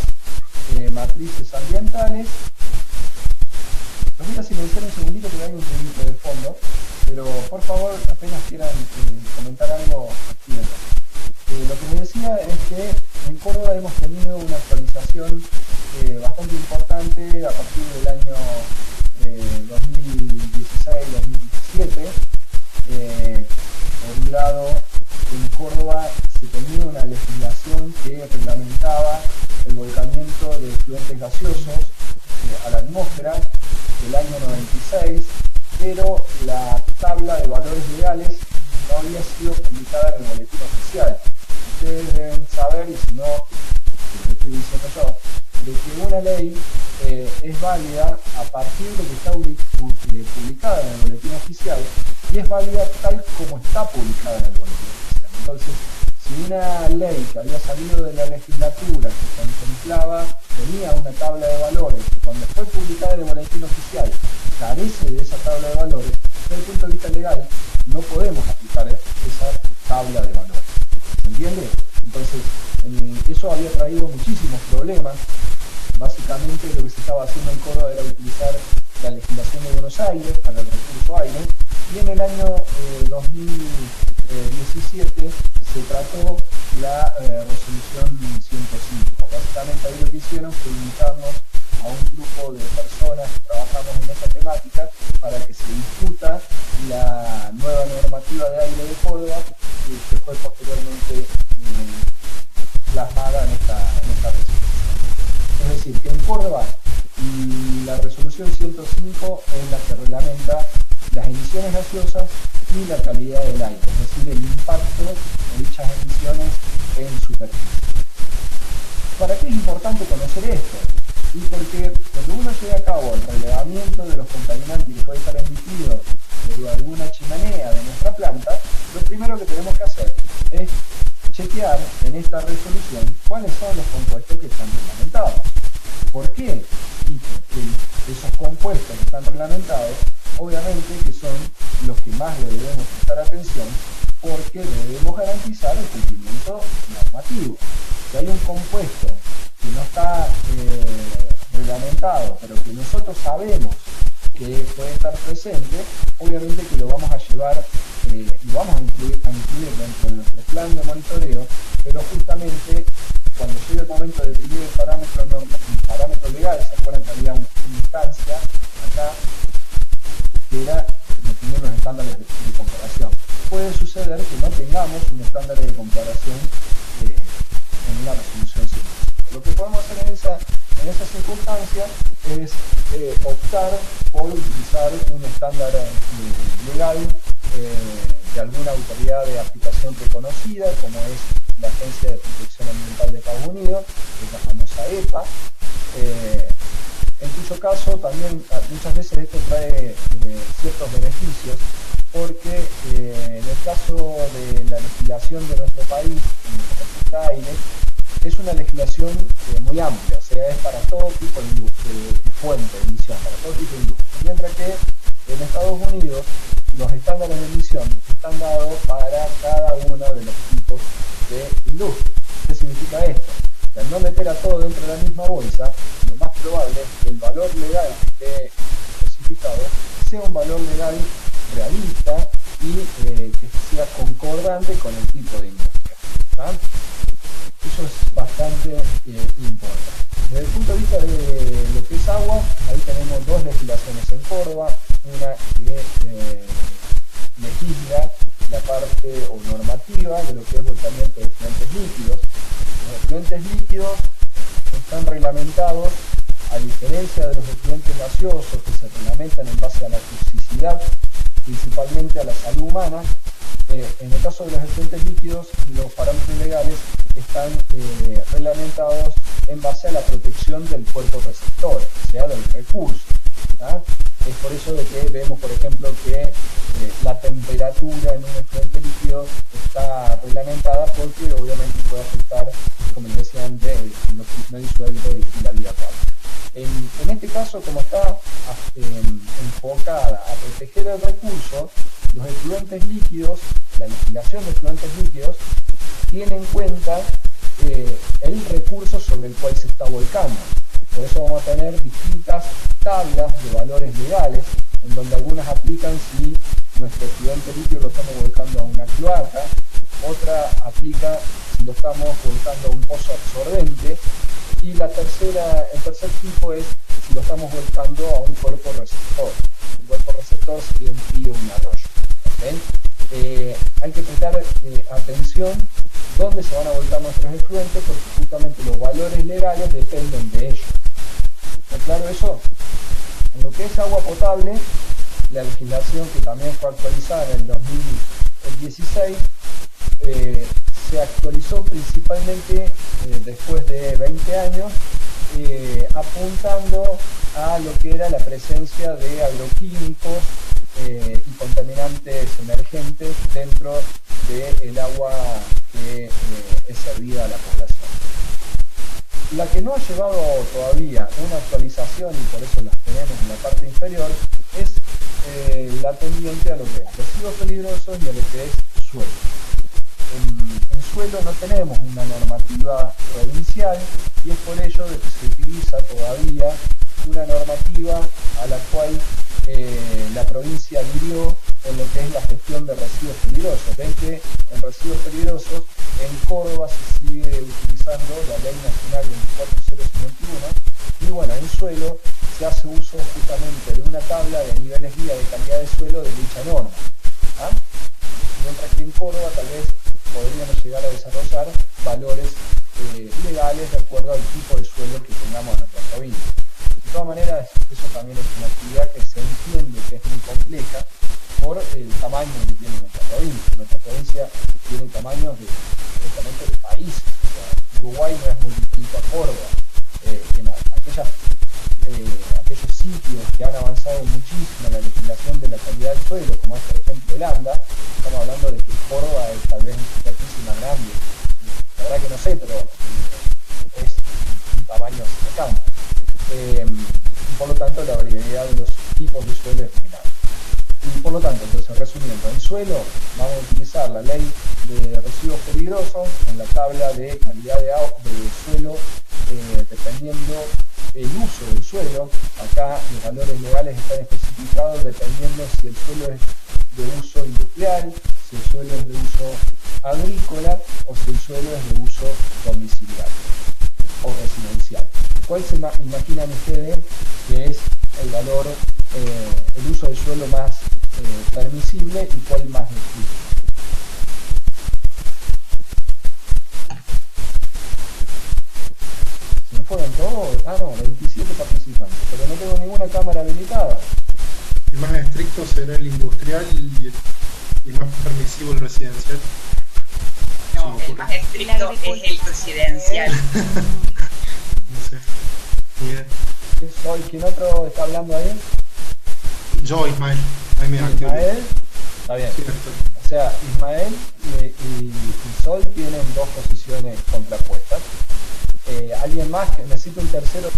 matrices ambientales, los voy a silenciar un segundito porque hay un ruidito de fondo, pero por favor apenas quieran comentar algo, actívenlo. Lo que me decía es que en Córdoba hemos tenido una actualización bastante importante a partir del año 2016-2017. Por un lado, en Córdoba se tenía una legislación que reglamentaba el volcamiento de efluentes gaseosos a la atmósfera del año 96, pero la tabla de valores legales no había sido publicada en el boletín oficial. Ustedes deben saber, y si no, lo estoy diciendo yo, de que una ley es válida a partir de que está publicada en el boletín oficial, y es válida tal como está publicada en el boletín oficial. Entonces, si una ley que había salido de la legislatura, que contemplaba, tenía una tabla de valores, que cuando fue publicada en el boletín oficial carece de esa tabla de valores, desde el punto de vista legal no podemos aplicar esa tabla de valores. ¿Se entiende? Entonces, eso había traído muchísimos problemas. Básicamente lo que se estaba haciendo en Córdoba era utilizar la legislación de Buenos Aires para el recurso aire, y en el año 17 se trató la resolución 105. Básicamente ahí lo que hicieron fue invitarnos a un grupo de personas que trabajamos en esta temática para que se discuta la nueva normativa de aire de Córdoba que fue posteriormente plasmada en esta resolución. Es decir, que en Córdoba la resolución 105 es la que reglamenta las emisiones gaseosas y la calidad del aire, es decir, el impacto de dichas emisiones en superficie. ¿Para qué es importante conocer esto? Y porque cuando uno lleva a cabo el relevamiento de los contaminantes que puede estar emitido de alguna chimenea de nuestra planta, lo primero que tenemos que hacer es chequear en esta resolución cuáles son los compuestos que están reglamentados. ¿Por qué? Y porque esos compuestos que están reglamentados, obviamente que son los que más le debemos prestar atención, porque debemos garantizar el cumplimiento normativo. Si hay un compuesto que no está reglamentado, pero que nosotros sabemos que puede estar presente, obviamente que lo vamos a llevar, lo vamos a incluir dentro de nuestro plan de monitoreo, pero justamente cuando llegue el momento de definir el parámetro legal, se acuerdan que había una instancia acá que era definir los estándares de comparación. Puede suceder que no tengamos un estándar de comparación en una resolución científica. Lo que podemos hacer en esa circunstancia es optar por utilizar un estándar legal de alguna autoridad de aplicación reconocida, como es la Agencia de Protección Ambiental de Estados Unidos, que es la famosa EPA, en cuyo caso también muchas veces esto trae ciertos beneficios, porque en el caso de la legislación de nuestro país, en lo que respecta a aire, es una legislación muy amplia, o sea, es para todo tipo de fuente de emisión, para todo tipo de industria, mientras que en Estados Unidos los estándares de emisión están dados para cada uno de los tipos de industria. ¿Qué significa esto? Que al no meter a todo dentro de la misma bolsa, lo más probable es que el valor legal que esté especificado sea un valor legal realista y que sea concordante con el tipo de industria. ¿Tá? Eso es bastante importante. Desde el punto de vista de lo que es agua, ahí tenemos dos legislaciones en Córdoba, una que legisla la parte o normativa de lo que es volcamiento de efluentes líquidos. Los efluentes líquidos están reglamentados, a diferencia de los efluentes gaseosos que se reglamentan en base a la toxicidad, principalmente a la salud humana. En el caso de los efluentes líquidos, los parámetros legales están reglamentados en base a la protección del cuerpo receptor, o sea, del recurso. ¿tá? Es por eso de que vemos, por ejemplo, que la temperatura en un efluente líquido está reglamentada porque obviamente puede afectar, como les decía antes, el oxígeno disuelto y la vida acuática. En este caso, como está enfocada a proteger el recurso, los efluentes líquidos, la legislación de efluentes líquidos, tiene en cuenta el recurso sobre el cual se está volcando. Por eso vamos a tener distintas tablas de valores legales, en donde algunas aplican si nuestro efluente líquido lo estamos volcando a una cloaca, otra aplica si lo estamos volcando a un pozo absorbente, y el tercer tipo es si lo estamos volcando a un cuerpo receptor. Un cuerpo receptor sería un río o un arroyo. ¿Okay? Hay que prestar atención dónde se van a volcar nuestros efluentes, porque justamente los valores legales dependen de ellos. ¿Está claro eso? En lo que es agua potable, la legislación que también fue actualizada en el 2016 se actualizó principalmente después de 20 años, apuntando a lo que era la presencia de agroquímicos y contaminantes emergentes dentro del agua que es servida a la población. La que no ha llevado todavía una actualización, y por eso las tenemos en la parte inferior, es la tendiente a lo que es residuos peligrosos y a lo que es suelo. En suelo no tenemos una normativa provincial, y es por ello de que se utiliza todavía una normativa a la cual la provincia adhirió en lo que es la gestión de residuos peligrosos. Ven que en residuos peligrosos en Córdoba se sigue utilizando la Ley Nacional 24051 y bueno, en suelo se hace uso justamente de una tabla de niveles guía de calidad de suelo de dicha norma. ¿Ah? Mientras que en Córdoba tal vez podríamos llegar a desarrollar valores legales de acuerdo al tipo de suelo que tengamos en nuestra provincia. De todas maneras, eso también es una actividad que se entiende que es muy compleja por el tamaño que tiene nuestra provincia. Nuestra provincia tiene tamaños directamente de país. O sea, Uruguay no es muy distinto a Córdoba. Aquellos sitios que han avanzado muchísimo en la legislación de la calidad del suelo, como es por ejemplo Holanda, estamos hablando de que Córdoba es tal vez una superficie más grande. La verdad que no sé, pero es un tamaño semejante. Por lo tanto, la variedad de los tipos de suelo es muy grande. Y por lo tanto, entonces resumiendo, en suelo vamos a utilizar la ley de residuos peligrosos en la tabla de calidad de suelo, dependiendo el uso del suelo. Acá los valores legales están especificados dependiendo si el suelo es de uso industrial, si el suelo es de uso agrícola o si el suelo es de uso domiciliario o residencial. ¿Cuál se imaginan ustedes que es el valor, el uso del suelo más permisible y cuál más estricto? ¿Se me fueron todos? Ah, no, 27 participantes, pero no tengo ninguna cámara habilitada. El más estricto será el industrial y el más permisivo el residencial. No, el más estricto es el residencial. No sé. Bien. Soy, ¿quién otro está hablando ahí? Yo, Ismael. Ahí me activo. Ismael, está bien. Cierto. O sea, Ismael y Sol tienen dos posiciones contrapuestas. ¿Alguien más? Que necesita un tercero.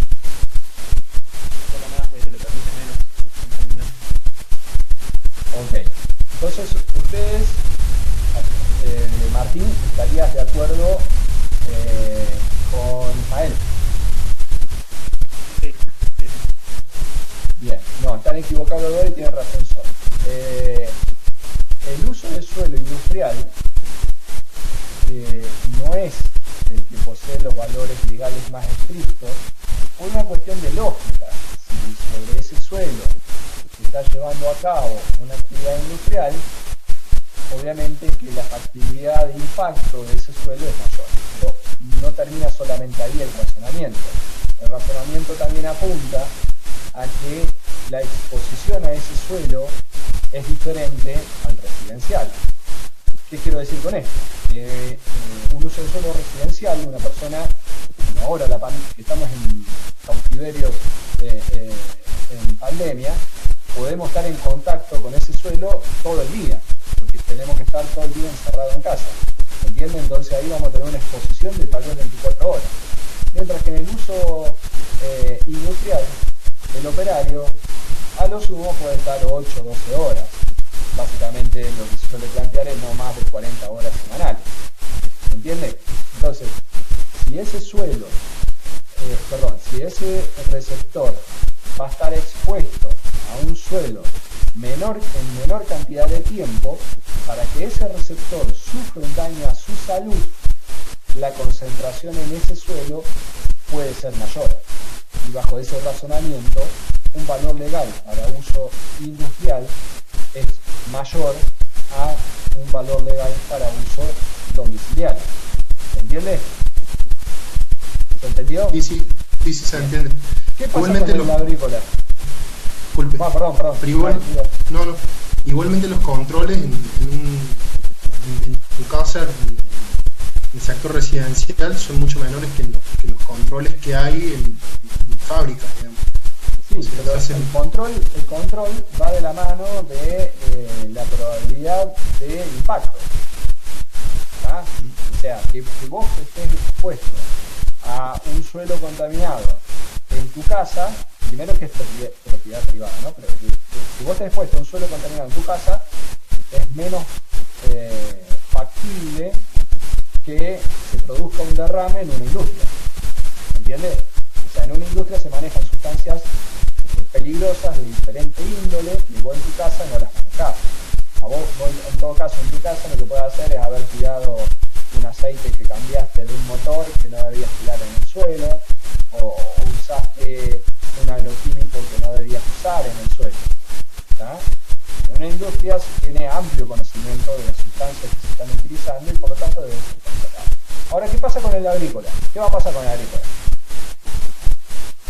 Ok. Entonces, ustedes, Martín, ¿estarías de acuerdo con Ismael? Sí. Bien, no, están equivocados los dos y tienen razón Sol. El uso del suelo industrial no es el que posee los valores legales más estrictos por una cuestión de lógica. Si sobre ese suelo se está llevando a cabo una actividad industrial, obviamente que la factibilidad de impacto de ese suelo es mayor. Pero no termina solamente ahí el razonamiento. El razonamiento también apunta a que la exposición a ese suelo es diferente al residencial. ¿Qué quiero decir con esto? Un uso del suelo residencial, una persona, como ahora que estamos en cautiverio en pandemia, podemos estar en contacto con ese suelo todo el día, porque tenemos que estar todo el día encerrado en casa. ¿Entienden? Entonces ahí vamos a tener una exposición de tal vez 24 horas. Mientras que en el uso industrial, el operario a lo sumo puede estar 8 o 12 horas. Básicamente lo que se suele plantear es no más de 40 horas semanales. ¿Se entiende? Entonces, si ese suelo, si ese receptor va a estar expuesto a un suelo en menor cantidad de tiempo, para que ese receptor sufra un daño a su salud, la concentración en ese suelo puede ser mayor. Y bajo ese razonamiento, un valor legal para uso industrial es mayor a un valor legal para uso domiciliario. ¿Se entiende? ¿Se entendió? Sí, se entiende. ¿Qué pasa con el agrícola? Disculpe. Perdón. Pero igualmente los controles en tu casa, en el sector residencial, son mucho menores que los controles que hay en fábricas, digamos. Sí, pero el control va de la mano de la probabilidad de impacto. ¿Ah? O sea, que vos estés expuesto a un suelo contaminado en tu casa, primero que es propiedad privada, ¿no? Pero si vos estés expuesto a un suelo contaminado en tu casa, es menos factible que se produzca un derrame en una industria. ¿Entiendes? O sea, en una industria se manejan sustancias peligrosas de diferente índole que vos en tu casa no las manejás. Vos en todo caso en tu casa lo que puedes hacer es haber tirado un aceite que cambiaste de un motor que no debías tirar en el suelo, o usaste un agroquímico que no debías usar en el suelo. ¿Tá? Una industria tiene amplio conocimiento de las sustancias que se están utilizando y por lo tanto debe ser controlada. Ahora, ¿qué pasa con el agrícola? ¿Qué va a pasar con el agrícola?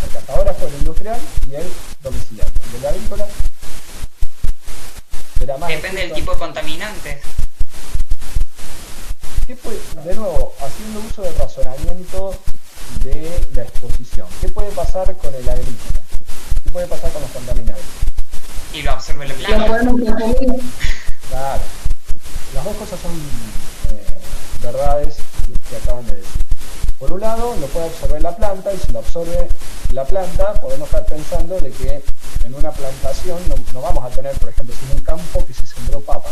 Porque hasta ahora fue el industrial y el domiciliario. ¿Y el agrícola? Será más Depende del tipo de contaminantes. De nuevo, haciendo uso del razonamiento de la exposición, ¿qué puede pasar con el agrícola? ¿Qué puede pasar con los contaminantes? Y lo absorbe la Lo planta. podemos consumir. Claro, las dos cosas son verdades que acaban de decir. Por un lado, lo puede absorber la planta, y si lo absorbe la planta, podemos estar pensando de que en una plantación no vamos a tener, por ejemplo, si es un campo que se sembró papa,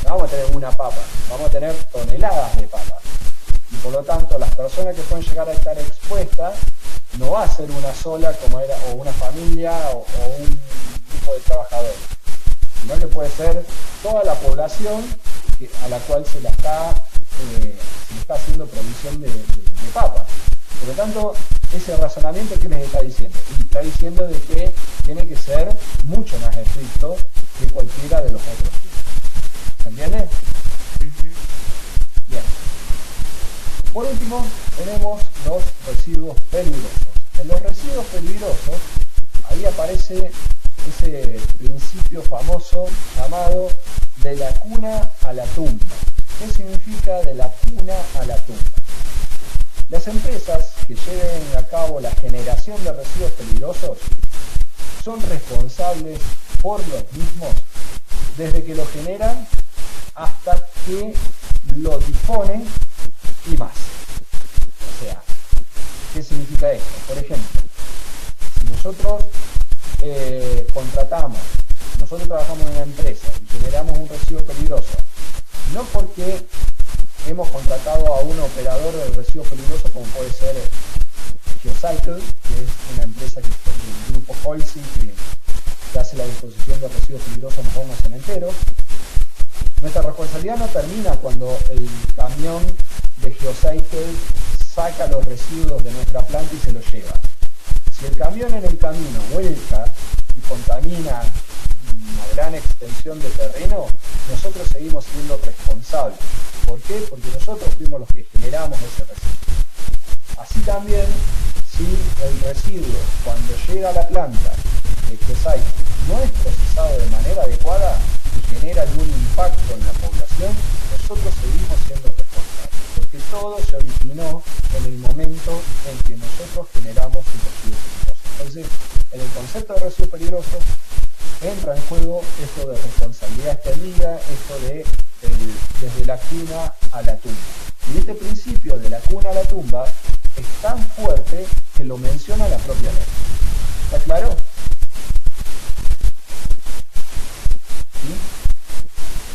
no vamos a tener una papa, vamos a tener toneladas de papa. Y por lo tanto, las personas que pueden llegar a estar expuestas no va a ser una sola, como era, o una familia, o un grupo de trabajadores, sino que puede ser toda la población a la cual se le está haciendo provisión de papa. Por lo tanto, ese razonamiento, ¿qué les está diciendo? Y está diciendo de que tiene que ser mucho más estricto que cualquiera de los otros tipos. ¿Se entiende? Bien. Por último, tenemos los residuos peligrosos. En los residuos peligrosos, ahí aparece ese principio famoso llamado de la cuna a la tumba. ¿Qué significa de la cuna a la tumba? Las empresas que lleven a cabo la generación de residuos peligrosos son responsables por los mismos desde que lo generan hasta que lo disponen y más. O sea, ¿qué significa esto? Por ejemplo, si nosotros nosotros trabajamos en una empresa y generamos un residuo peligroso, no porque hemos contratado a un operador de residuos peligrosos como puede ser Geocycle, que es una empresa del grupo Holcim que hace la disposición de residuos peligrosos en los hornos cementeros. Nuestra responsabilidad no termina cuando el camión de Geocycle saca los residuos de nuestra planta y se los lleva. Si el camión en el camino vuelca y contamina una gran extensión de terreno, nosotros seguimos siendo responsables. ¿Por qué? Porque nosotros fuimos los que generamos ese residuo. Así también, si el residuo, cuando llega a la planta de Geocycle, no es procesado de manera adecuada y genera algún impacto en la población, nosotros seguimos siendo responsables, porque todo se originó en el momento en que nosotros generamos un residuo peligroso. Entonces, en el concepto de residuo peligroso entra en juego esto de responsabilidad extendida, esto de desde la cuna a la tumba. Y este principio de la cuna a la tumba es tan fuerte que lo menciona la propia ley. ¿Está claro? ¿Sí?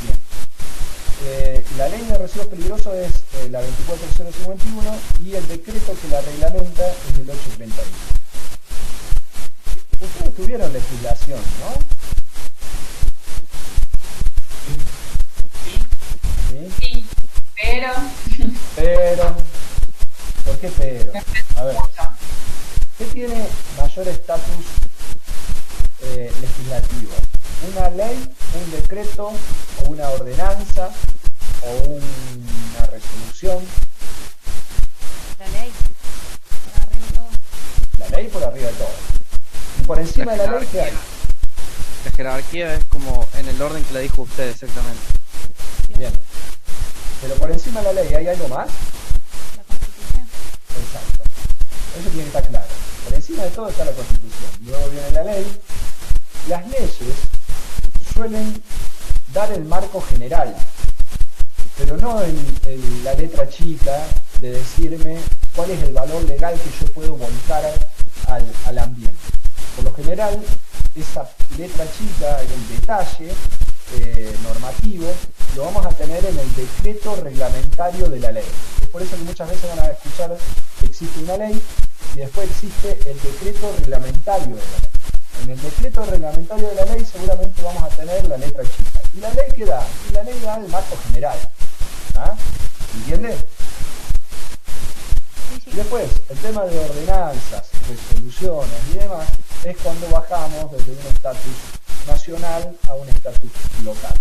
Bien. La ley de residuos peligrosos es la 24051 y el decreto que la reglamenta es el 831. Ustedes tuvieron legislación, ¿no? Sí, pero... ¿Por qué pero? A ver, ¿qué tiene mayor estatus legislativo? ¿Una ley, un decreto, o una ordenanza, o una resolución? La ley. Por arriba de todo. La ley por arriba de todo. Y por encima de la ley, ¿qué hay? La jerarquía es como en el orden que le dijo usted exactamente. Bien. Pero por encima de la ley, ¿hay algo más? La Constitución. Exacto. Eso tiene que estar claro. Por encima de todo está la Constitución. Luego viene la ley. Las leyes suelen dar el marco general, pero no la letra chica de decirme cuál es el valor legal que yo puedo volcar al ambiente. Por lo general, esa letra chica, el detalle normativo, lo vamos a tener en el decreto reglamentario de la ley. Es por eso que muchas veces van a escuchar que existe una ley y después existe el decreto reglamentario de la ley. En el decreto reglamentario de la ley seguramente vamos a tener la letra chica. ¿Y la ley qué da? Y la ley da el marco general. ¿Ah? ¿Entiende? Y después, el tema de ordenanzas, resoluciones y demás, es cuando bajamos desde un estatus nacional a un estatus local.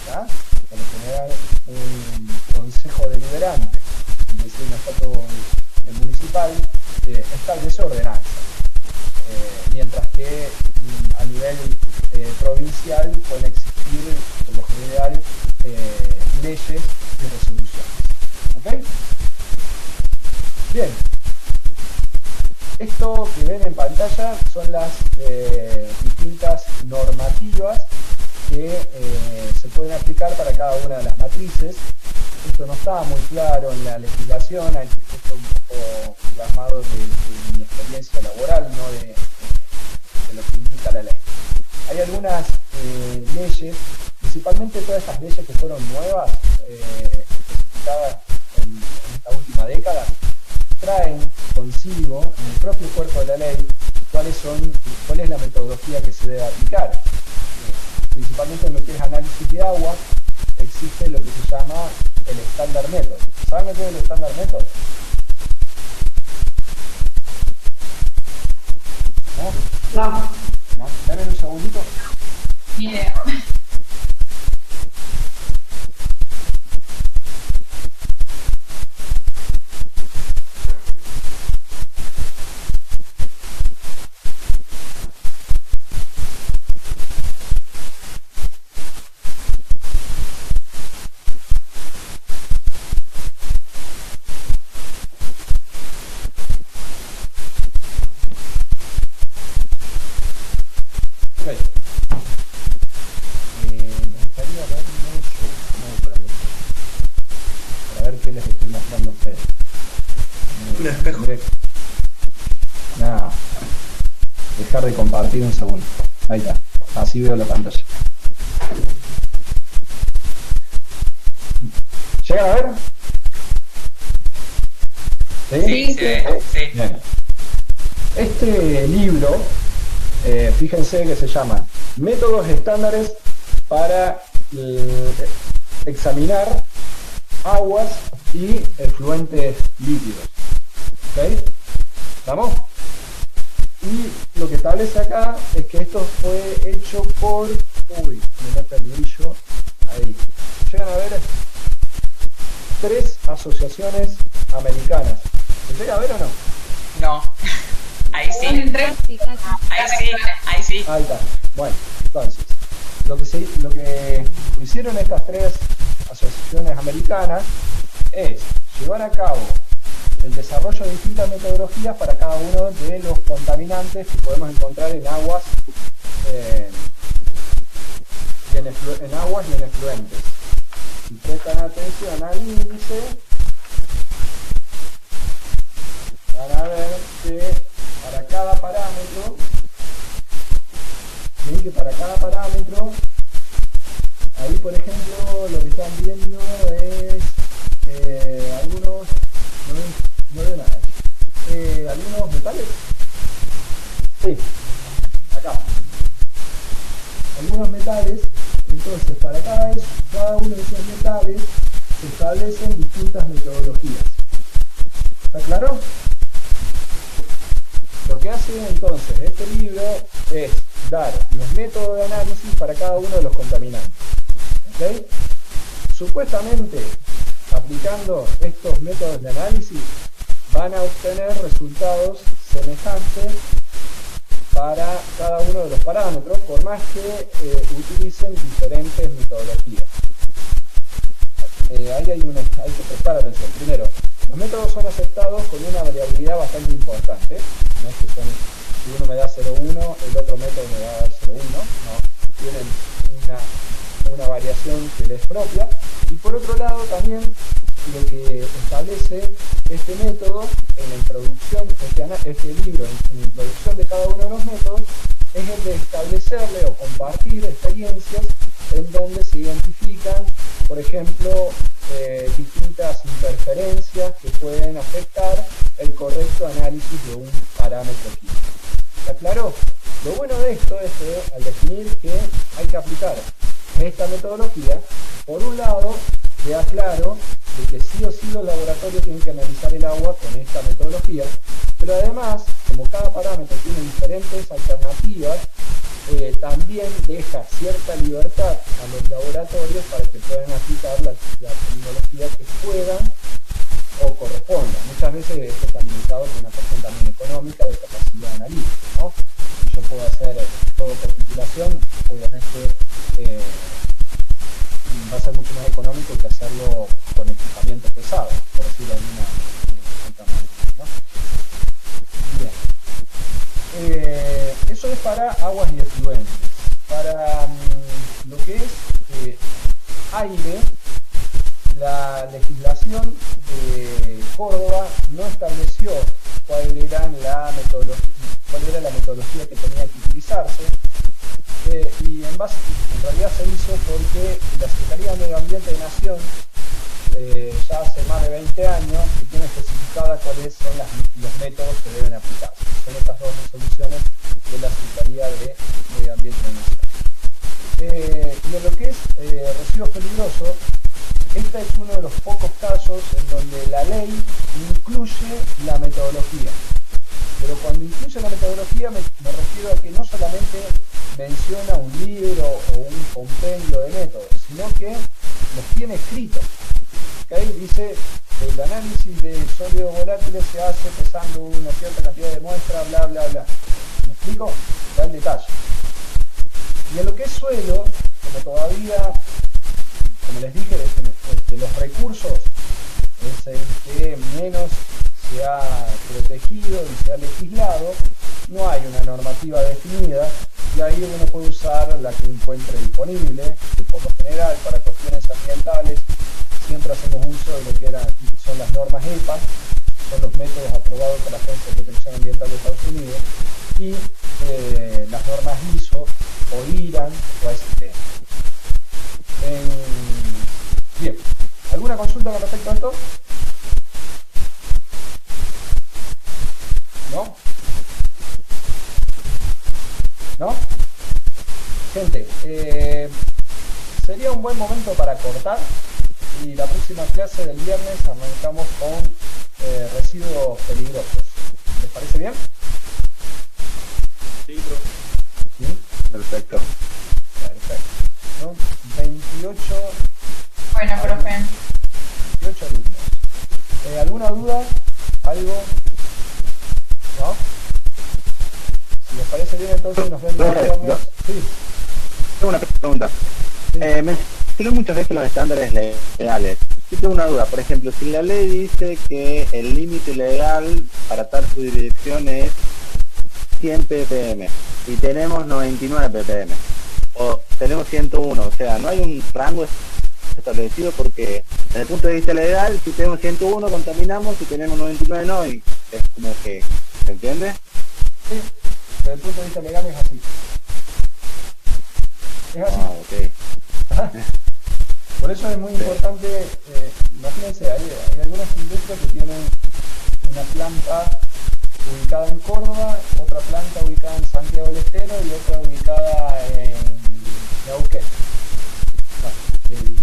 ¿Ya? Por lo general, un consejo deliberante, es decir, un estatus municipal, establece ordenanzas. Mientras que a nivel provincial pueden existir, por lo general, leyes y resoluciones. ¿Ok? Bien. Esto que ven en pantalla son las distintas normativas que se pueden aplicar para cada una de las matrices. Esto no estaba muy claro en la legislación, esto es un poco plasmado de mi experiencia laboral, no de lo que indica la ley. Hay algunas leyes, principalmente todas estas leyes que fueron nuevas, especificadas en esta última década, traen consigo en el propio cuerpo de la ley cuál es la metodología que se debe aplicar. Principalmente en lo que es análisis de agua, existe lo que se llama el estándar método. ¿Saben qué es el estándar método? ¿No? ¿No? Dame un segundito. Ni idea. De compartir un segundo. Ahí está. Así veo la pantalla. ¿Llegan a ver? Sí, sí. Bien. Este libro, fíjense que se llama Métodos estándares para examinar aguas y efluentes líquidos. ¿Ok? ¿Estamos? Y lo que establece acá es que esto fue hecho por... Uy, me mata el brillo. Ahí. ¿Llegan a ver? 3 asociaciones americanas. ¿Se llega a ver o no? No. Ahí sí. Ahí sí. Ahí sí. Ahí está. Bueno, entonces, lo que hicieron estas 3 asociaciones americanas es llevar a cabo el desarrollo de distintas metodologías para cada uno de los contaminantes que podemos encontrar en aguas, en aguas y en efluentes. Si prestan atención al índice, van a ver que para cada parámetro, ven que para cada parámetro, ahí por ejemplo lo que están viendo es algunos, no veo nada, algunos metales, sí, acá, algunos metales. Entonces para cada uno de esos metales se establecen distintas metodologías. ¿Está claro? Lo que hace entonces este libro es dar los métodos de análisis para cada uno de los contaminantes. ¿Okay? Supuestamente, aplicando estos métodos de análisis, van a obtener resultados semejantes para cada uno de los parámetros, por más que utilicen diferentes metodologías. Ahí hay que prestar atención. Primero, los métodos son aceptados con una variabilidad bastante importante. No es que si uno me da 0,1, el otro método me va a dar 0,1. No, tienen una variación que les es propia. Y por otro lado también lo que establece este método en la introducción, este libro, en la introducción de cada uno de los métodos, es el de establecerle o compartir experiencias en donde se identifican, por ejemplo, distintas interferencias que pueden afectar el correcto análisis de un parámetro químico. ¿Está claro? Lo bueno de esto es que al definir que hay que aplicar esta metodología, por un lado queda claro de que sí o sí los laboratorios tienen que analizar el agua con esta metodología, pero además, como cada parámetro tiene diferentes alternativas, también deja cierta libertad a los laboratorios para que puedan aplicar la terminología que puedan o corresponda. Muchas veces esto está limitado por una cuestión también económica de capacidad analítica, ¿no? Si yo puedo hacer todo por titulación, obviamente va a ser mucho más económico que hacerlo con equipamiento pesado, por decirlo de alguna manera, ¿no? Bien. Eso es para aguas y efluentes. Para lo que es aire, la legislación de Córdoba no estableció cuál era la metodología que tenía que utilizarse, y en realidad se hizo porque la Secretaría de Medio Ambiente de Nación ya hace más de 20 años que tiene especificada cuáles son los métodos que deben aplicarse. Son estas dos resoluciones de la Secretaría de Medio Ambiente de Nación. Y en lo que es residuos peligrosos, este es uno de los pocos casos en donde la ley incluye la metodología. Pero cuando incluye la metodología me refiero a que no solamente menciona un libro o un compendio de métodos, sino que los tiene escritos. ¿Okay? Dice, el análisis de sólidos volátiles se hace pesando una cierta cantidad de muestras, bla, bla, bla. ¿Me explico? Da el detalle. Y en lo que es suelo, como todavía, como les dije, de los recursos, es el que menos se ha protegido y se ha legislado, no hay una normativa definida, y ahí uno puede usar la que encuentre disponible, que por lo general para cuestiones ambientales siempre hacemos uso de lo que son las normas EPA, son los métodos aprobados por la Agencia de Protección Ambiental de Estados Unidos, y las normas ISO o IRAN o AST. Bien, ¿alguna consulta con respecto a esto? ¿No? ¿No? Gente, sería un buen momento para cortar, y la próxima clase del viernes arrancamos con residuos peligrosos. ¿Les parece bien? Sí, profe. ¿Sí? Perfecto. Perfecto. ¿No? 28. Bueno, profe. 28 alumnos. ¿Alguna duda? ¿Algo? ¿No? Si les parece bien, entonces nos vemos el viernes. Sí. Tengo una pregunta. Sí. Mencioné muchas veces los estándares legales. Yo tengo una duda. Por ejemplo, si la ley dice que el límite legal para tal subdirección es 100 ppm y tenemos 99 ppm o tenemos 101, o sea, no hay un rango establecido, porque desde el punto de vista legal, si tenemos 101 contaminamos, si tenemos 99 no, y es como que, ¿se entiende? Sí, desde el punto de vista legal es así. Es así. Ah, ok. Por eso es muy importante, imagínense, hay algunas industrias que tienen una planta ubicada en Córdoba, otra planta ubicada en Santiago del Estero y otra ubicada en Neuquén. Bueno, el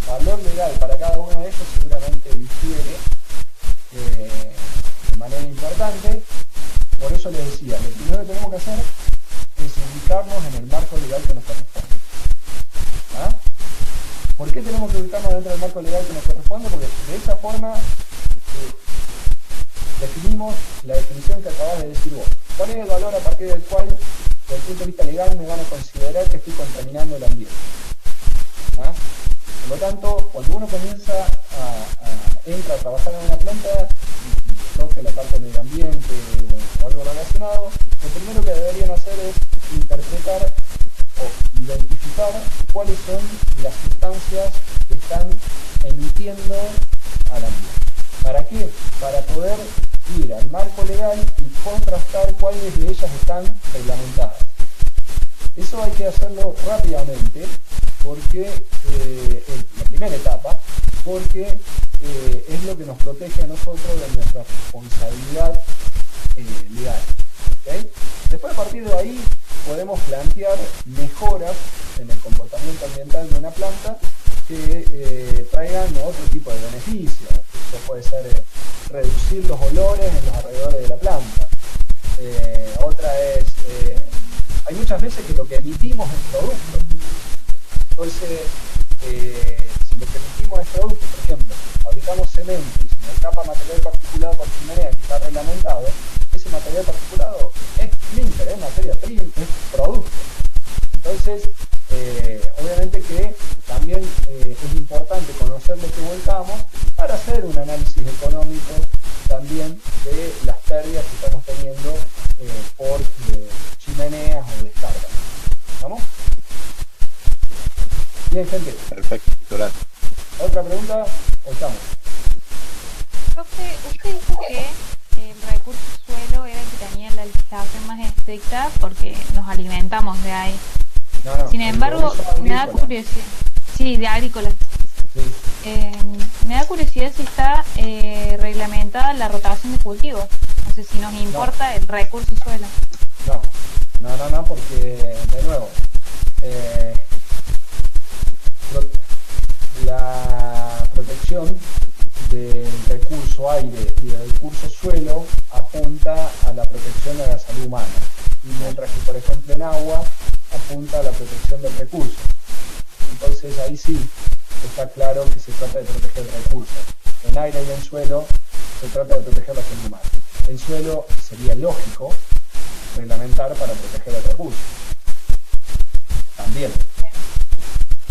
valor legal para cada uno de ellos seguramente difiere de manera importante. Por eso les decía, lo primero que tenemos que hacer es ubicarnos en el marco legal que nos corresponde. ¿Ah? ¿Por qué tenemos que ubicarnos dentro del marco legal que nos corresponde? Porque de esa forma definimos la definición que acabas de decir vos. ¿Cuál es el valor a partir del cual, desde el punto de vista legal, me van a considerar que estoy contaminando el ambiente? ¿Ah? Por lo tanto, cuando uno comienza entra a trabajar en una planta, toque la parte del medio ambiente o algo relacionado, lo primero que deberían hacer es interpretar o identificar cuáles son las sustancias que están emitiendo al ambiente. ¿Para qué? Para poder ir al marco legal y contrastar cuáles de ellas están reglamentadas. Eso hay que hacerlo rápidamente, porque la primera etapa, porque es lo que nos protege a nosotros de nuestra responsabilidad legal. ¿Okay? Después, a partir de ahí, podemos plantear mejoras en el comportamiento ambiental de una planta que traigan otro tipo de beneficios. Eso puede ser reducir los olores en los alrededores de la planta. Otra es, hay muchas veces que lo que emitimos es producto. Entonces, si lo que emitimos es producto, por ejemplo, fabricamos cemento y se nos escapa material particulado por chimenea que está reglamentado, ese material particulado es clinker, es materia prima, es producto. Entonces, obviamente que también es importante conocer lo que volcamos para hacer un análisis económico también de las pérdidas que estamos teniendo por chimeneas o descargas. ¿Estamos? Bien, gente. Perfecto, gracias. ¿Otra pregunta o estamos? Profe, usted dijo que el recurso suelo era el que tenía la legislación más estricta porque nos alimentamos de ahí. No, Sin embargo, me da curiosidad. Sí, de agrícolas. Sí. Me da curiosidad si está reglamentada la rotación de cultivos. No sé si nos importa el recurso suelo. No, porque, de nuevo, la protección del recurso aire y del recurso suelo apunta a la protección de la salud humana, y mientras que, por ejemplo, en agua apunta a la protección del recurso. Entonces ahí sí está claro que se trata de proteger el recurso. En aire y en suelo se trata de proteger la salud humana. En suelo sería lógico reglamentar para proteger el recurso también.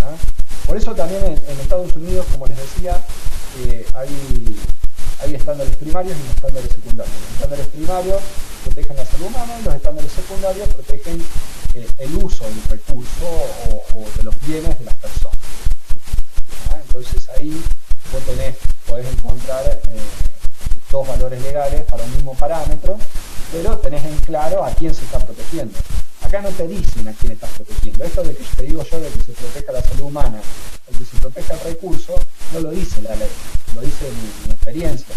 ¿Ah? Por eso también en Estados Unidos, como les decía, hay estándares primarios y estándares secundarios. Los estándares primarios protegen la salud humana y los estándares secundarios protegen el uso del recurso o de los bienes de las personas. ¿Ah? Entonces ahí vos podés encontrar dos valores legales para un mismo parámetro, pero tenés en claro a quién se está protegiendo. Acá no te dicen a quién estás protegiendo. Esto de que te digo yo de que se proteja la salud humana o que se proteja el recurso, no lo dice la ley, lo dice mi experiencia.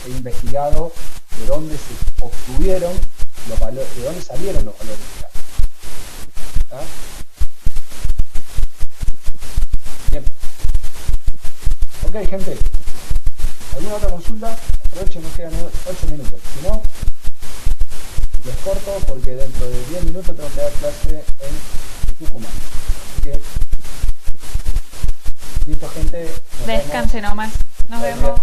He investigado de dónde se obtuvieron los valores, de dónde salieron los valores legales. ¿Ah? Bien. Ok, gente. ¿Alguna otra consulta? Aprovechen, nos quedan 8 minutos. Si no, les corto porque dentro de 10 minutos tengo que dar clase en Tucumán. Así que, listo, gente. Descanse nomás. Nos vemos.